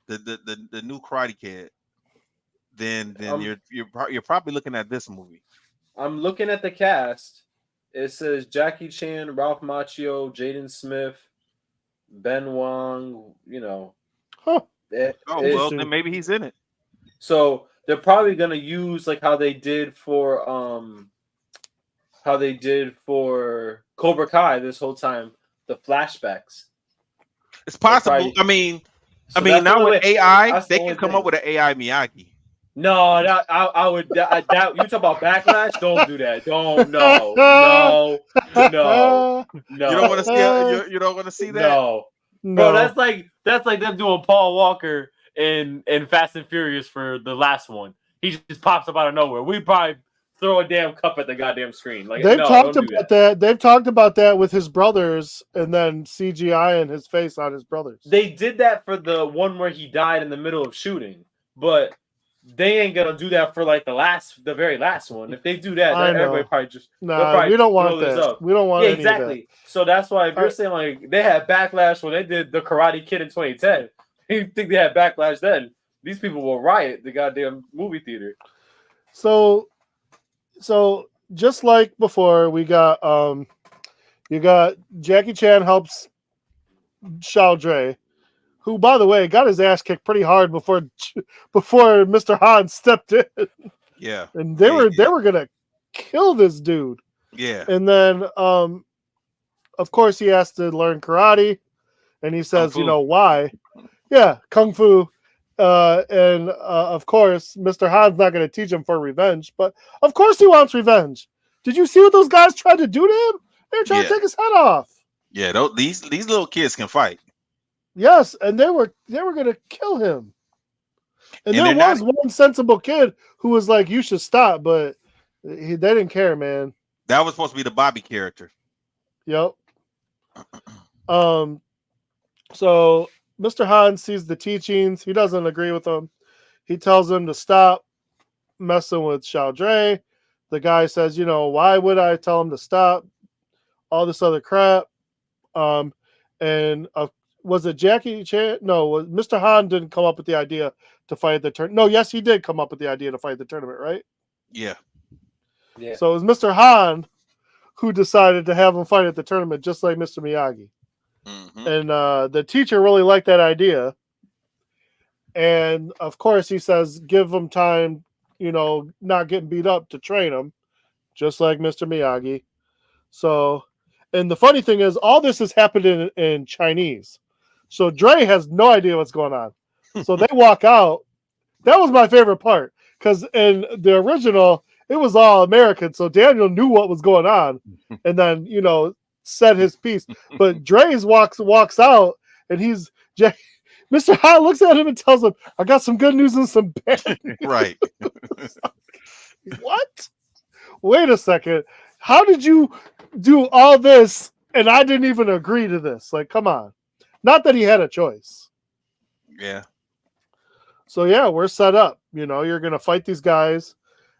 the new Karate Kid, then you're probably looking at this movie. I'm looking at the cast. It says Jackie Chan, Ralph Macchio, Jaden Smith, Ben Wong. Then maybe he's in it. So they're probably gonna use like how they did for Cobra Kai this whole time, the flashbacks. It's possible. I mean, now with AI, they can come up with an AI Miyagi. No, I would. You talk about Backlash? Don't do that. No. You don't want to see. You don't want to see that. No, bro. That's like them doing Paul Walker in Fast and Furious for the last one. He just pops up out of nowhere. We probably throw a damn cup at the goddamn screen. Like they've talked about that. They've talked about that with his brothers, and then CGI and his face on his brothers. They did that for the one where he died in the middle of shooting, but they ain't gonna do that for like the very last one. If they do that, everybody probably just we don't want that. We don't want exactly. So that's why if you're saying like they had Backlash when they did the Karate Kid in 2010, you think they had Backlash then? These people will riot the goddamn movie theater. So just like before, we got you got Jackie Chan helps Xiao Dre, who, by the way, got his ass kicked pretty hard before Mr. Han stepped in. Yeah, and they were gonna kill this dude. Yeah, and then of course he has to learn karate, and he says, why? Yeah, kung fu. And of course, Mr. Han's not going to teach him for revenge, but of course he wants revenge. Did you see what those guys tried to do to him? They were trying to take his head off. Yeah, these little kids can fight. Yes, and they were going to kill him. And there was one sensible kid who was like, "You should stop," but they didn't care, man. That was supposed to be the Bobby character. Yep. So Mr. Han sees the teachings. He doesn't agree with them. He tells him to stop messing with Xiao Dre. The guy says, why would I tell him to stop? All this other crap. And And was it Jackie Chan? No, Mr. Han didn't come up with the idea to fight the tournament. No, yes, he did come up with the idea to fight the tournament, right? Yeah. Yeah. So it was Mr. Han who decided to have him fight at the tournament, just like Mr. Miyagi. Mm-hmm. And the teacher really liked that idea. And of course, he says, give him time, not getting beat up to train him, just like Mr. Miyagi. So, and the funny thing is, all this has happened in Chinese. So Dre has no idea what's going on. So they walk out. That was my favorite part, because in the original, it was all American. So Daniel knew what was going on, and then said his piece. But Dre's walks out, and Mr. Han looks at him and tells him, "I got some good news and some bad news." Right. What? Wait a second. How did you do all this and I didn't even agree to this? Like, come on. Not that he had a choice. Yeah. So yeah, we're set up. You're gonna fight these guys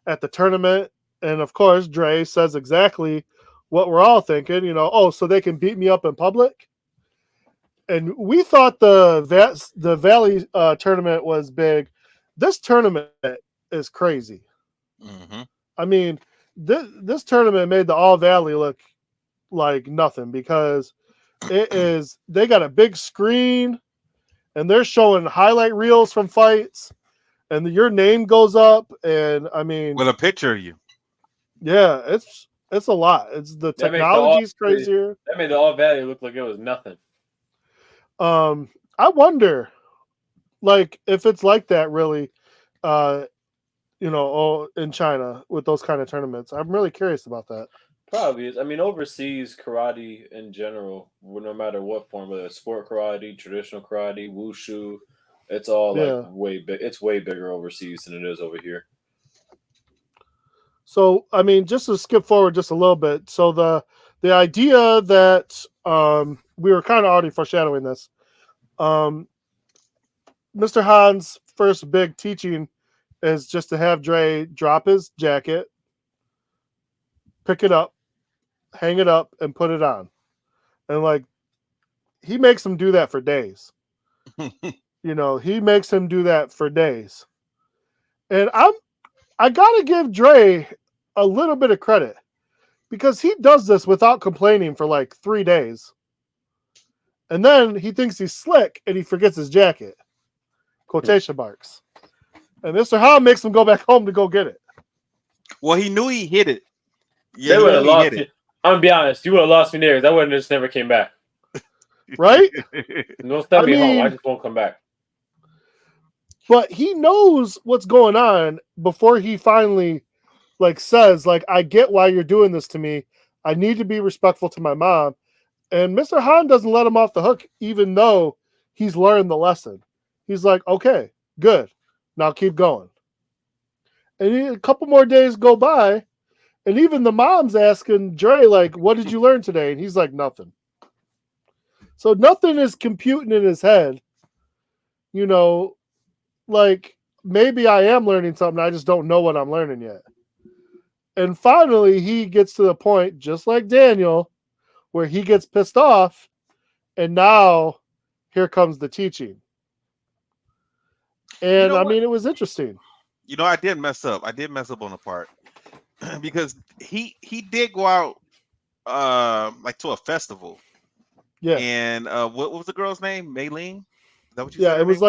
at the tournament, and of course, Dre says exactly what we're all thinking. So they can beat me up in public. And we thought the Valley tournament was big. This tournament is crazy. Mm-hmm. I mean, this tournament made the All Valley look like nothing, because they got a big screen and they're showing highlight reels from fights, and your name goes up, and I mean, with a picture of you. Yeah, it's a lot. It's the technology's crazier. That made the All Valley look like it was nothing. I wonder, like, if it's like that really, in China with those kind of tournaments. I'm really curious about that. Probably is. I mean, overseas karate in general, no matter what form, whether it's sport karate, traditional karate, wushu, it's all like way big. It's way bigger overseas than it is over here. So, I mean, just to skip forward just a little bit. So the idea that we were kind of already foreshadowing this. Mr. Han's first big teaching is just to have Dre drop his jacket, pick it up, hang it up, and put it on. And like, he makes him do that for days. He makes him do that for days. And I gotta give Dre a little bit of credit, because he does this without complaining for like 3 days. And then he thinks he's slick and he forgets his jacket. Quotation marks. And Mr. Han makes him go back home to go get it. Well, he knew he hit it. Yeah, they would have lost it. I'm gonna be honest, you would have lost me there. That would have just never came back. Right? Don't send me home. I just won't come back. But he knows what's going on before he finally says, I get why you're doing this to me. I need to be respectful to my mom. And Mr. Han doesn't let him off the hook, even though he's learned the lesson. He's like, okay, good. Now keep going. And a couple more days go by, and even the mom's asking Dre, what did you learn today? And he's like, nothing. So nothing is computing in his head. Maybe I am learning something. I just don't know what I'm learning yet. And finally, he gets to the point, just like Daniel, where he gets pissed off, and now here comes the teaching. And I mean, it was interesting. I did mess up. I did mess up on the part because he did go out to a festival. Yeah. And what was the girl's name? Mei Ling? Is that what you said? Yeah, it was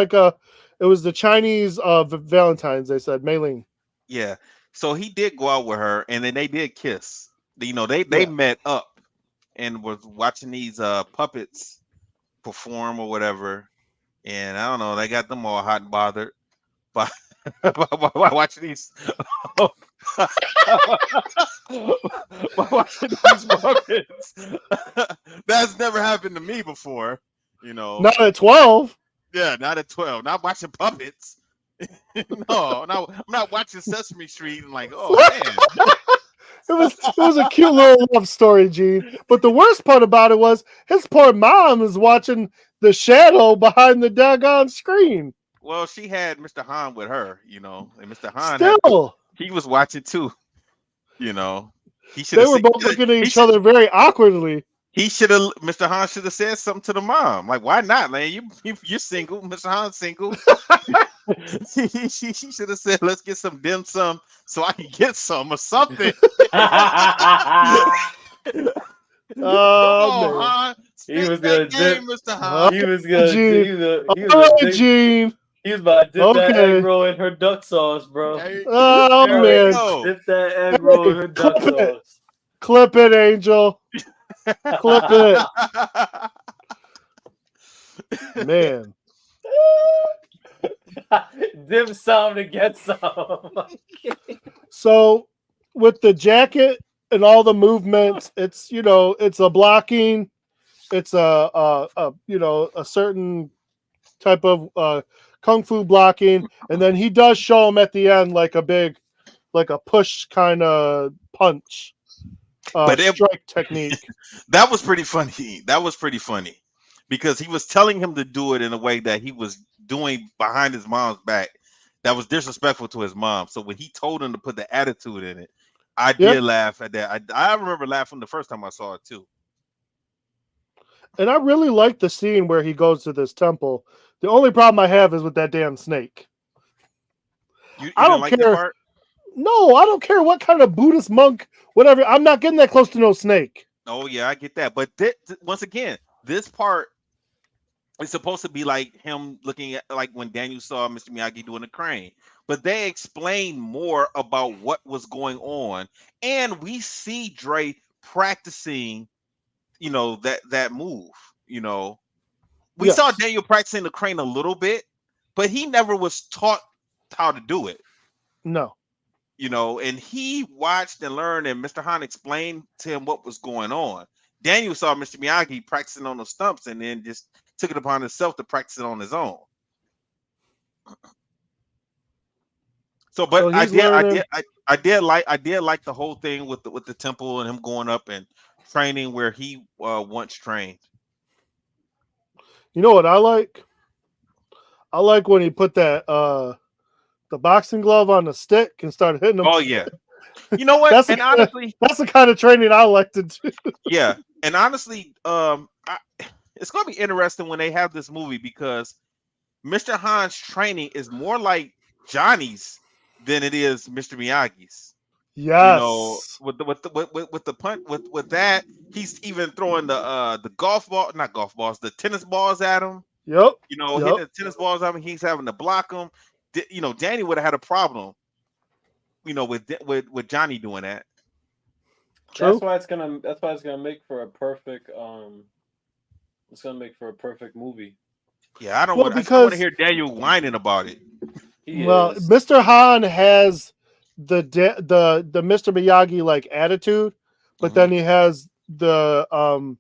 it was the Chinese Valentine's. They said Mei Ling. Yeah. So he did go out with her, and then they did kiss. They met up and was watching these puppets perform or whatever. And I don't know, they got them all hot and bothered by watching these watching these puppets. That's never happened to me before, Not at 12. Yeah, not at 12. Not watching puppets. No, I'm not watching Sesame Street and man. It was a cute little love story, Gene. But the worst part about it was his poor mom is watching the shadow behind the daggone screen. Well, she had Mr. Han with her, and Mr. Han he was watching too. He should. They were both looking at each other very awkwardly. Mr. Han should have said something to the mom. Like, why not, man? You're single. Mr. Han's single. She should have said, let's get some dim sum so I can get some or something. Come on, Man. Han. He Spit was that gonna game, dip. Mr. Han. He was gonna. Gene. He was All gonna right, dip. Gene. He was about to dip that Okay. egg roll in her duck sauce, bro. Oh, There we man. go. Dip that egg roll in her duck clip it. sauce. Clip it, Angel. Clip it. Man. Dip some to get some. So with the jacket and all the movements, it's it's a blocking, it's a certain type of kung fu blocking, and then he does show him at the end like a push kind of punch, But strike technique. that was pretty funny. That was pretty funny because he was telling him to do it in a way that he was doing behind his mom's back. That was disrespectful to his mom. So when he told him to put the attitude in it, I did laugh at that. I remember laughing the first time I saw it too. And I really like the scene where he goes to this temple. The only problem I have is with that damn snake. You I don't didn't like that care. part? No, I don't care what kind of Buddhist monk, whatever. I'm not getting that close to no snake. Oh yeah, I get that. But once again, this part is supposed to be like him looking at like when Daniel saw Mr. Miyagi doing the crane. But they explain more about what was going on, and we see Dre practicing, that move. We saw Yes. Daniel practicing the crane a little bit, but he never was taught how to do it. No. And he watched and learned, and Mr. Han explained to him what was going on. Daniel saw Mr. Miyagi practicing on the stumps and then just took it upon himself to practice it on his own. So, but I did like the whole thing with the temple and him going up and training where he once trained. You know what I like? I like when he put that the boxing glove on the stick and started hitting him. Oh yeah. You know what? That's the kind of training I like to do. Yeah, and honestly, it's gonna be interesting when they have this movie because Mr. Han's training is more like Johnny's than it is Mr. Miyagi's. Yes. With the punt with that, he's even throwing the the tennis balls at him. Yep. Hitting the tennis balls at him. He's having to block them. Danny would have had a problem. With Johnny doing that. True. That's why it's gonna make for a perfect It's gonna make for a perfect movie. Yeah, I want to hear Daniel whining about it. Mr. Han has the Mr. Miyagi like attitude, but then he has the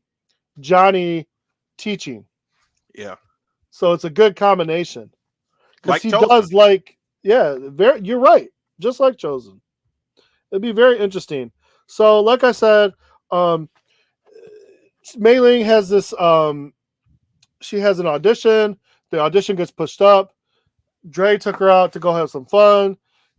Johnny teaching. Yeah. So it's a good combination. Because he Chosen. does you're right. Just like Chosen. It'd be very interesting. So, like I said, Mei Ling has this she has an audition. The audition gets pushed up. Dre took her out to go have some fun.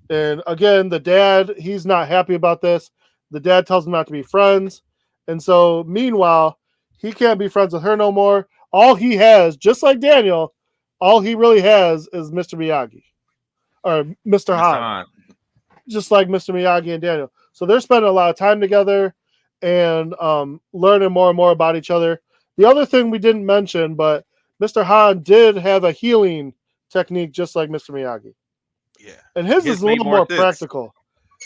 And again, the dad, he's not happy about this. The dad tells him not to be friends. And so, meanwhile, he can't be friends with her no more. All he has, just like Daniel, all he really has is Mr. Miyagi. Or Mr. Han. Just like Mr. Miyagi and Daniel. So they're spending a lot of time together and learning more and more about each other. The other thing we didn't mention, but Mr. Han did have a healing technique just like Mr. Miyagi. Yeah. And his is a little more practical.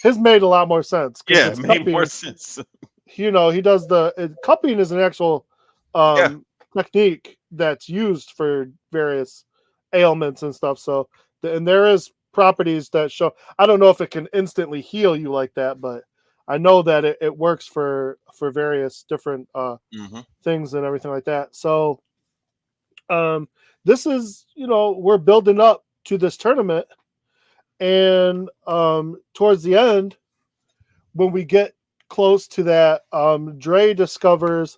His made a lot more sense. Yeah, it made more sense. He does cupping is an actual technique that's used for various ailments and stuff. So, and there is properties that show. I don't know if it can instantly heal you like that, but I know that it works for various different things and everything like that. So, this is we're building up to this tournament, and towards the end, when we get close to that, Dre discovers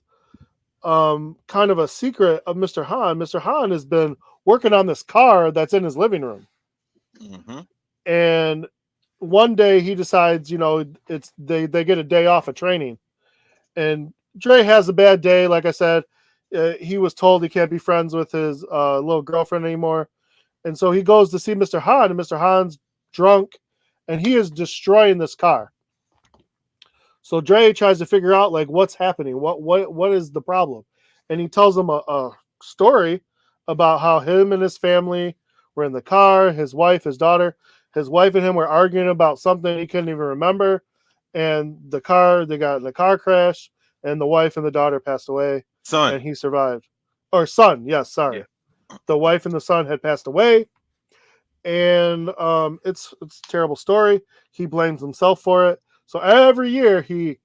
kind of a secret of Mr. Han. Mr. Han has been working on this car that's in his living room. And one day he decides, they get a day off of training, and Dre has a bad day. Like I said, he was told he can't be friends with his little girlfriend anymore. And so he goes to see Mr. Han, and Mr. Han's drunk, and he is destroying this car. So Dre tries to figure out like what's happening, what is the problem, and he tells him a story about how him and his family were in the car, his wife, his daughter, his wife and him were arguing about something he couldn't even remember, and they got in a car crash, and the wife and the daughter passed away, Son. and he survived. Or son, yes, sorry. Yeah. The wife and the son had passed away, and it's a terrible story. He blames himself for it. So every year he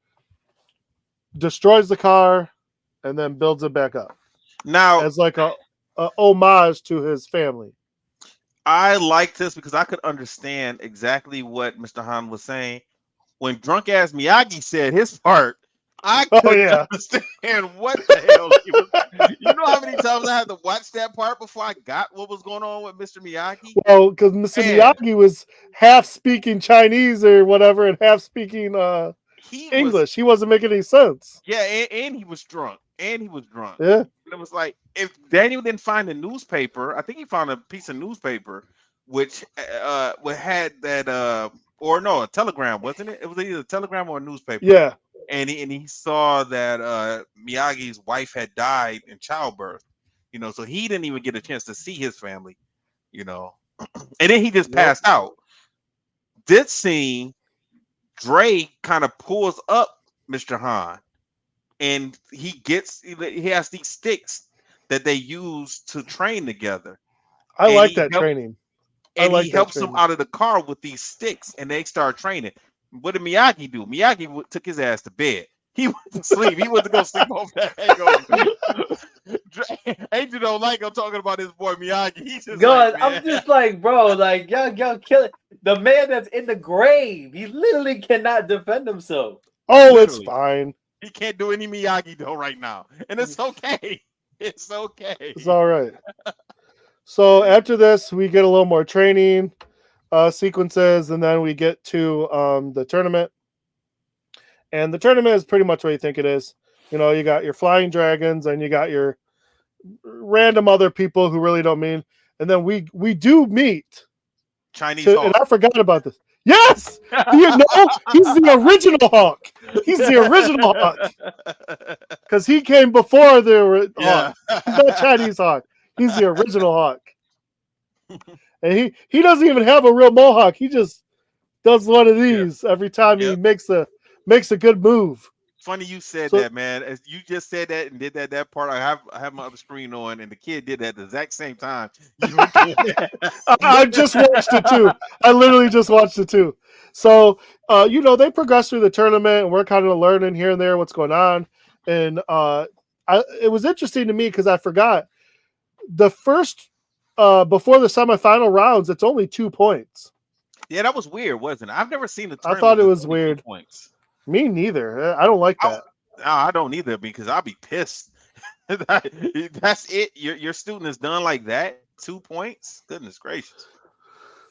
destroys the car and then builds it back up. Now, as like a homage to his family. I like this because I could understand exactly what Mr. Han was saying. When drunk ass Miyagi said his part, I couldn't understand what the hell he was. You know how many times I had to watch that part before I got what was going on with Mr. Miyagi? Well, because Mr. Miyagi was half speaking Chinese or whatever and half speaking English. He wasn't making any sense. Yeah, and he was drunk. Yeah. And it was like, if Daniel didn't find the newspaper, I think he found a piece of newspaper which had that or no, a telegram, wasn't it? It was either a telegram or a newspaper. Yeah. And he saw that Miyagi's wife had died in childbirth, so he didn't even get a chance to see his family, and then he just passed out. This scene, Dre kind of pulls up Mr. Han, and he has these sticks that they use to train together. I like that training. And he helps them out of the car with these sticks, and they start training. What did Miyagi do? Miyagi took his ass to bed. He went to sleep. He went to go sleep off that hangover. Angel don't like him talking about his boy Miyagi. He's just I'm just like, bro, like, y'all kill it. The man that's in the grave, he literally cannot defend himself. Oh, literally. It's fine. He can't do any Miyagi though right now, and it's okay. It's okay. It's all right. So after this, we get a little more training sequences, and then we get to the tournament. And the tournament is pretty much what you think it is. You got your flying dragons, and you got your random other people who really don't mean. And then we do meet Chinese Hawk. And I forgot about this. Yes! Do you know? He's the original Hawk. He's the original Hawk. Because he came before the Hawk. He's not Chinese Hawk. He's the original Hawk. And he doesn't even have a real mohawk. He just does one of these every time he makes a good move. Funny you said that, man. As you just said that and did that part, I have my other screen on, and the kid did that at the exact same time. I just watched it too. I literally just watched it too. So they progress through the tournament, and we're kind of learning here and there what's going on. And it was interesting to me because I forgot the first before the semifinal rounds, it's only 2 points. Yeah, that was weird, wasn't it? I've never seen the tournament. I thought it was weird. Points. Me neither. I don't like that. I don't either because I'll be pissed. That's it. Your student is done like that. 2 points. Goodness gracious.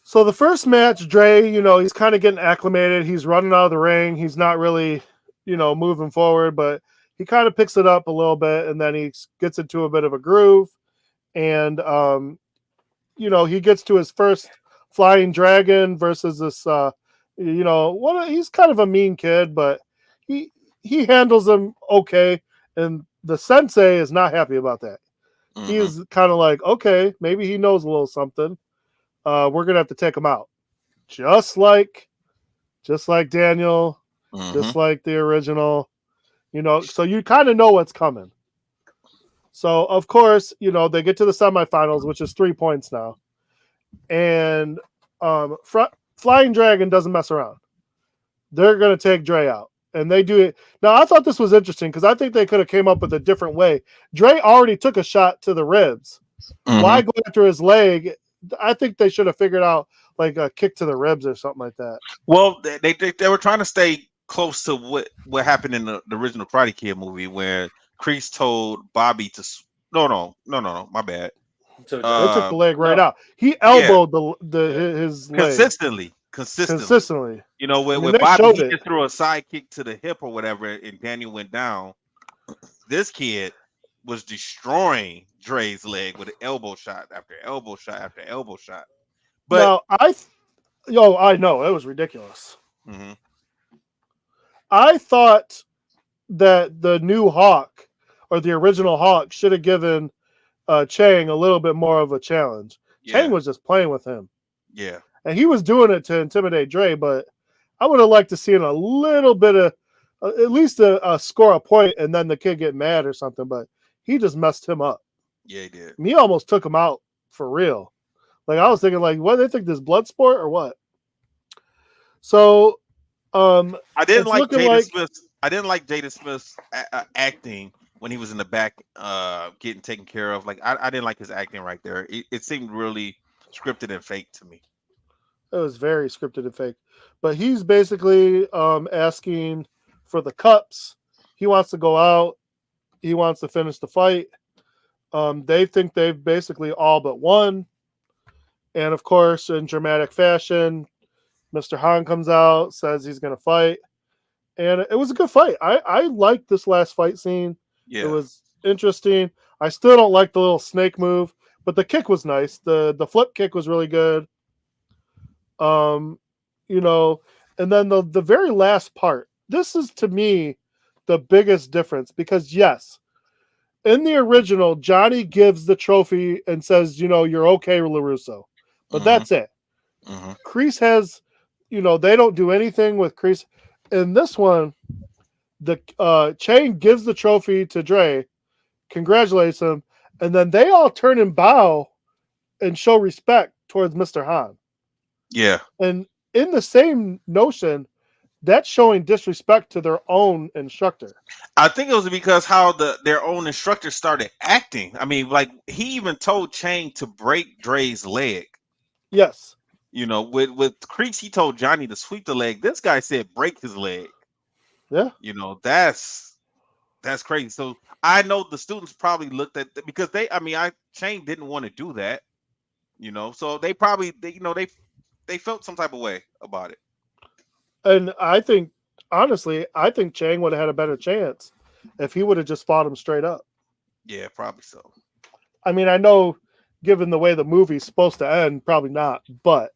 So the first match, Dre, he's kind of getting acclimated. He's running out of the ring. He's not really, moving forward, but he kind of picks it up a little bit, and then he gets into a bit of a groove. And, he gets to his first flying dragon versus this, he's kind of a mean kid, but he handles him okay. And the sensei is not happy about that. Mm-hmm. He is kind of like, okay, maybe he knows a little something. We're going to have to take him out. Just like Daniel, just like the original, so you kind of know what's coming. So, of course, they get to the semifinals, which is 3 points now. And Flying Dragon doesn't mess around. They're going to take Dre out. And they do it. Now, I thought this was interesting because I think they could have came up with a different way. Dre already took a shot to the ribs. Mm-hmm. Why go after his leg? I think they should have figured out like a kick to the ribs or something like that. Well, they were trying to stay close to what happened in the original Karate Kid movie where Kreese told Bobby to no, my bad. They took the leg right out. He elbowed his leg consistently. When Bobby he threw a side kick to the hip or whatever, and Daniel went down. This kid was destroying Dre's leg with an elbow shot after elbow shot after elbow shot. But Now I know it was ridiculous. mhm, I thought that the new Hawk or the original Hawk should have given Chang a little bit more of a challenge. Chang yeah, was just playing with him, yeah, and he was doing it to intimidate Dre. But I would have liked to see a little bit of at least a score a point, and then the kid get mad or something. But he just messed him up. yeah, he did. He almost took him out for real. Like I was thinking, like, what they think this blood sport or what? So I didn't it's like looking Jada like Smith. I didn't like Jada Smith's acting when he was in the back, getting taken care of. Like I didn't like his acting right there. It seemed really scripted and fake to me. it was very scripted and fake. But he's basically asking for the cups. He wants to go out. He wants to finish the fight. They think they've basically all but won. And of course, in dramatic fashion, Mr. Han comes out, says he's going to fight. And it was a good fight. I liked this last fight scene. It Yeah, was interesting. I still don't like the little snake move, but the kick was nice. The flip kick was really good. Um, you know, and then the very last part. This is to me the biggest difference because yes, in the original, Johnny gives the trophy and says, you're okay, LaRusso. But hmm that's it. hmm Kreese has, they don't do anything with Kreese. In this one, the Chain gives the trophy to Dre, congratulates him, and then they all turn and bow and show respect towards Mr. Han. yeah. And in the same notion, that's showing disrespect to their own instructor. I think it was because how their own instructor started acting. I mean, like he even told Chang to break Dre's leg. Yes. With Creeks, he told Johnny to sweep the leg. This guy said break his leg. Yeah. That's crazy. So I know the students probably looked at because I Chang didn't want to do that. So they probably they felt some type of way about it. And honestly, I think Chang would have had a better chance if he would have just fought him straight up. Yeah, probably so. I mean, I know given the way the movie's supposed to end, probably not, but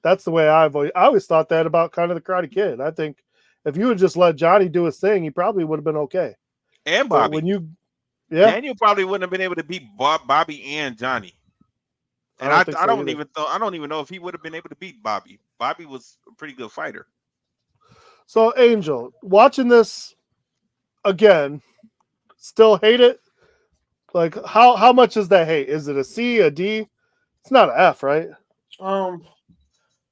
that's the way I always thought that about kind of the Karate Kid. I think if you would just let Johnny do his thing, he probably would have been okay. And But Bobby. when yeah, Daniel probably wouldn't have been able to beat Bobby and Johnny. I And don't think so either. I don't even know if he would have been able to beat Bobby. Bobby was a pretty good fighter. So Angel, watching this again, still hate it. Like how much is that hate? Is it a C, a D? It's not an F, right? Um,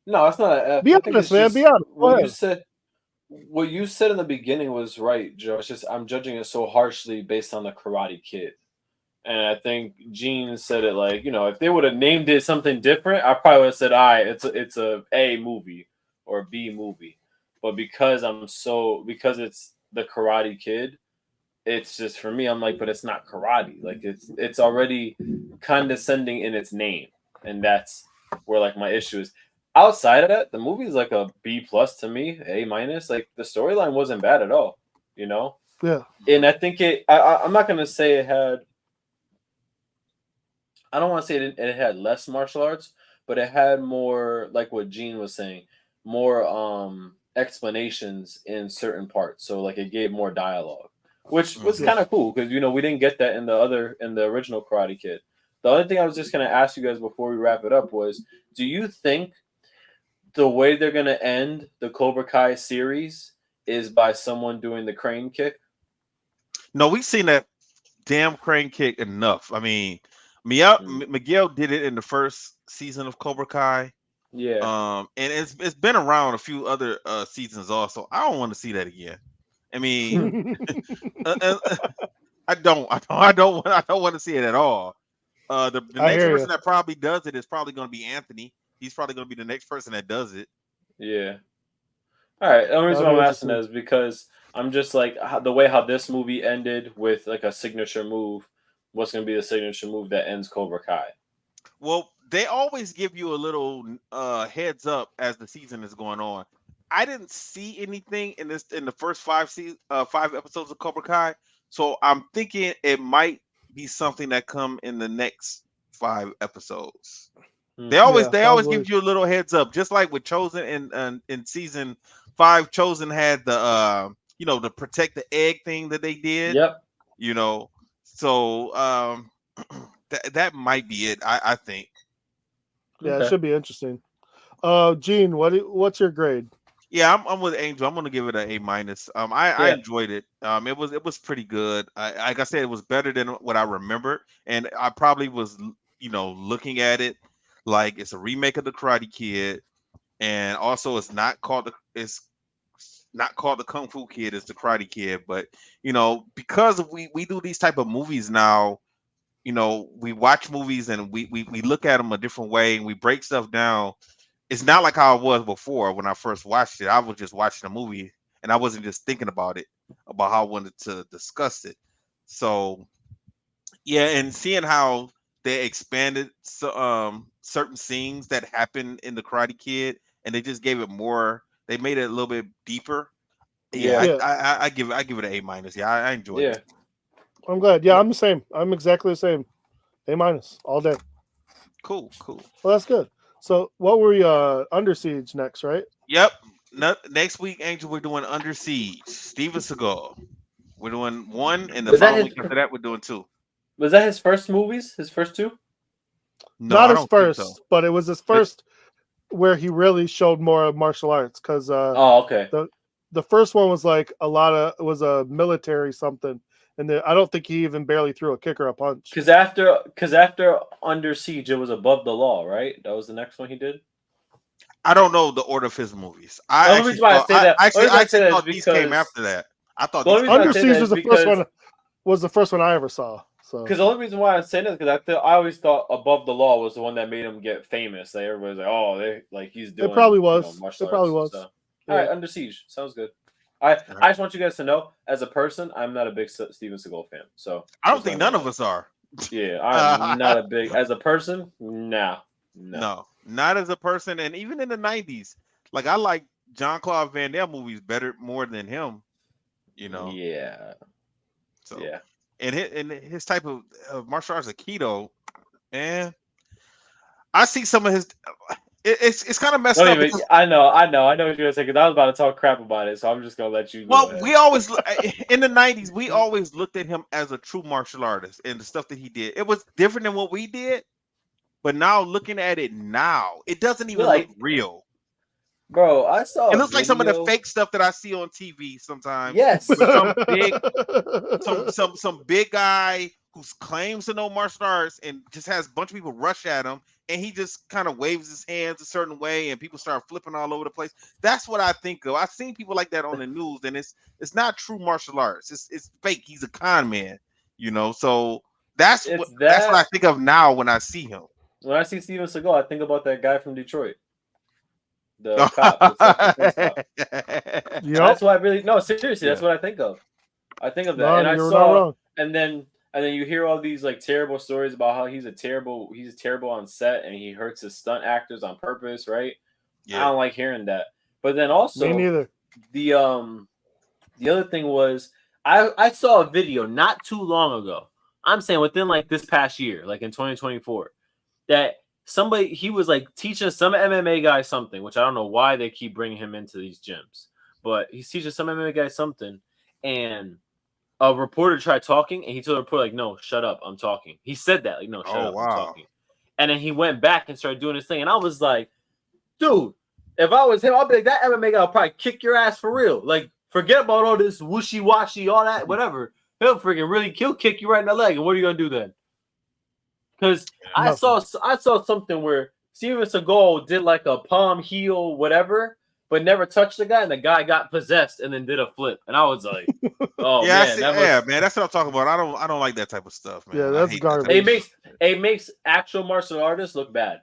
no, it's not an F. Be I think honest, it's man. just Be honest. Go what you ahead. said. What you said in the beginning was right, Joe. It's just I'm judging it so harshly based on the Karate Kid. And I think Gene said it like, if they would have named it something different, I probably would have said, all right, it's a A movie or a B movie. But because it's the Karate Kid, it's just for me, I'm like, but it's not karate. Like it's already condescending in its name. And that's where like my issue is. Outside of that, the movie is like a B plus to me, A minus. Like the storyline wasn't bad at all, Yeah. And I think I'm not gonna say it had. I don't want to say it had less martial arts, but it had more, like what Gene was saying, more explanations in certain parts. So like it gave more dialogue, which was Mhm. kind of cool because we didn't get that in the original Karate Kid. The other thing I was just gonna ask you guys before we wrap it up was, do you think the way they're gonna end the Cobra Kai series is by someone doing the crane kick? No, we've seen that damn crane kick enough. I mean, Miguel did it in the first season of Cobra Kai. Yeah. And it's been around a few other seasons also. I don't want to see that again. I mean, uh, uh, I don't want to see it at all. The I next hear you. person that probably does it is probably going to be Anthony. He's probably going to be the next person that does it. Yeah. All right. The only reason That'll why be I'm asking interesting. that is because I'm just like the way how this movie ended with like a signature move. What's going to be the signature move that ends Cobra Kai? Well, they always give you a little heads up as the season is going on. I didn't see anything in the first five episodes of Cobra Kai, So I'm thinking it might be something that come in the next 5 episodes. They always probably. give you a little heads up, just like with Chosen in season 5. Chosen had the the protect the egg thing that they did. Yep. So that might be it. I think. Yeah, Okay. it should be interesting. Gene, what's your grade? Yeah, I'm with Angel. I'm gonna give it an A minus. I Yeah. enjoyed it. It was pretty good. Like I said, it was better than what I remembered, and I probably was, looking at it like it's a remake of the Karate Kid, and also it's not called the Kung Fu Kid. It's the Karate Kid. But because we do these type of movies now, we watch movies and we look at them a different way and we break stuff down. It's not like how it was before when I first watched it. I was just watching a movie and I wasn't just thinking about how I wanted to discuss it. So yeah, and seeing how they expanded certain scenes that happened in the Karate Kid, and they just gave it more. They made it a little bit deeper. Yeah, Yeah. I give it an A minus. Yeah, I enjoyed Yeah. it. I'm glad. Yeah, I'm the same. I'm exactly the same. A minus all day. Cool. Well, that's good. So, what were you Under Siege next, right? Yep. Next week, Angel, we're doing Under Siege. Steven Seagal. We're doing 1, and the Was that following his- week after that, we're doing 2. Was that his first movies? His first 2? No, Not I his don't think first, so. but it was his first where he really showed more of martial arts. Because Oh, okay. the first one was like was a military something, and I don't think he even barely threw a kick or a punch. Because after Under Siege, it was Above the Law, right? That was the next one he did. I don't know the order of his movies. The only reason why I say that- the only reason I say that is thought these came because- after that. I thought The only these reason I Under say Siege that was is the first because- one. Was the first one I ever saw. So Because the only reason why I'm saying that is because I always thought Above the Law was the one that made him get famous. Like everybody's like, oh, he's doing. it probably was. Martial It probably arts was. and stuff. Yeah. All right, Under Siege sounds good. I just want you guys to know, as a person, I'm not a big Steven Seagal fan. So I don't think none of us are. Yeah, I'm not a big as a person. No, not as a person. And even in the 90s, like I like Jean-Claude Van Damme movies more than him. Yeah. So yeah. And his type of martial arts, Aikido, man. I see some of his. It's kind of messed up. I know what you're gonna say because I was about to talk crap about it, so I'm just gonna let you. Well, we always in the 90s, we always looked at him as a true martial artist and the stuff that he did. It was different than what we did, but now looking at it now, it doesn't even look real. Bro, I saw. It looks like some of the fake stuff that I see on TV sometimes. Yes, with some big guy who claims to know martial arts and just has a bunch of people rush at him, and he just kind of waves his hands a certain way, and people start flipping all over the place. That's what I think of. I've seen people like that on the news, and it's not true martial arts. It's fake. He's a con man, So that's what I think of now when I see him. When I see Steven Seagal, I think about that guy from Detroit. The cop. Yep. That's what I really seriously. That's what I think of. I think of that, and I saw, and then you hear all these like terrible stories about how he's terrible on set and he hurts his stunt actors on purpose, right? Yeah. I don't like hearing that. But then also, me neither. The other thing was I saw a video not too long ago. I'm saying within like this past year, like in 2024, that. He was like teaching some MMA guy something, which I don't know why they keep bringing him into these gyms, but he's teaching some MMA guy something, and a reporter tried talking, and he told the reporter like, "No, shut up, I'm talking." He said that like, "No, shut up, I'm talking," and then he went back and started doing his thing, and I was like, "Dude, if I was him, I'd be like, that MMA guy will probably kick your ass for real. Like, forget about all this whooshy washy, all that, whatever. He'll kick you right in the leg, and what are you gonna do then?" Because I saw something where Steven Seagal did like a palm heel whatever, but never touched the guy, and the guy got possessed and then did a flip, and I was like, "Oh man, man, that's what I'm talking about. I don't like that type of stuff, man. Yeah, that's garbage. It makes actual martial artists look bad.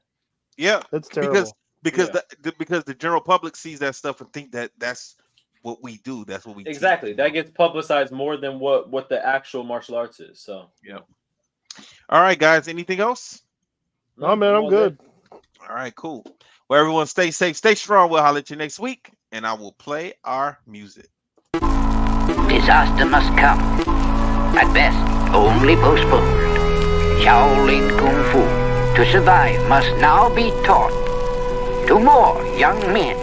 Yeah, that's terrible. Because the general public sees that stuff and think that that's what we do. That's what we exactly. teach. That gets publicized more than what the actual martial arts is. So yeah. All right, guys. Anything else? No, man, I'm good. All right, cool. Well, everyone, stay safe, stay strong. We'll holler at you next week, and I will play our music. Disaster must come. At best, only postponed. Shaolin Kung Fu, to survive, must now be taught to more young men.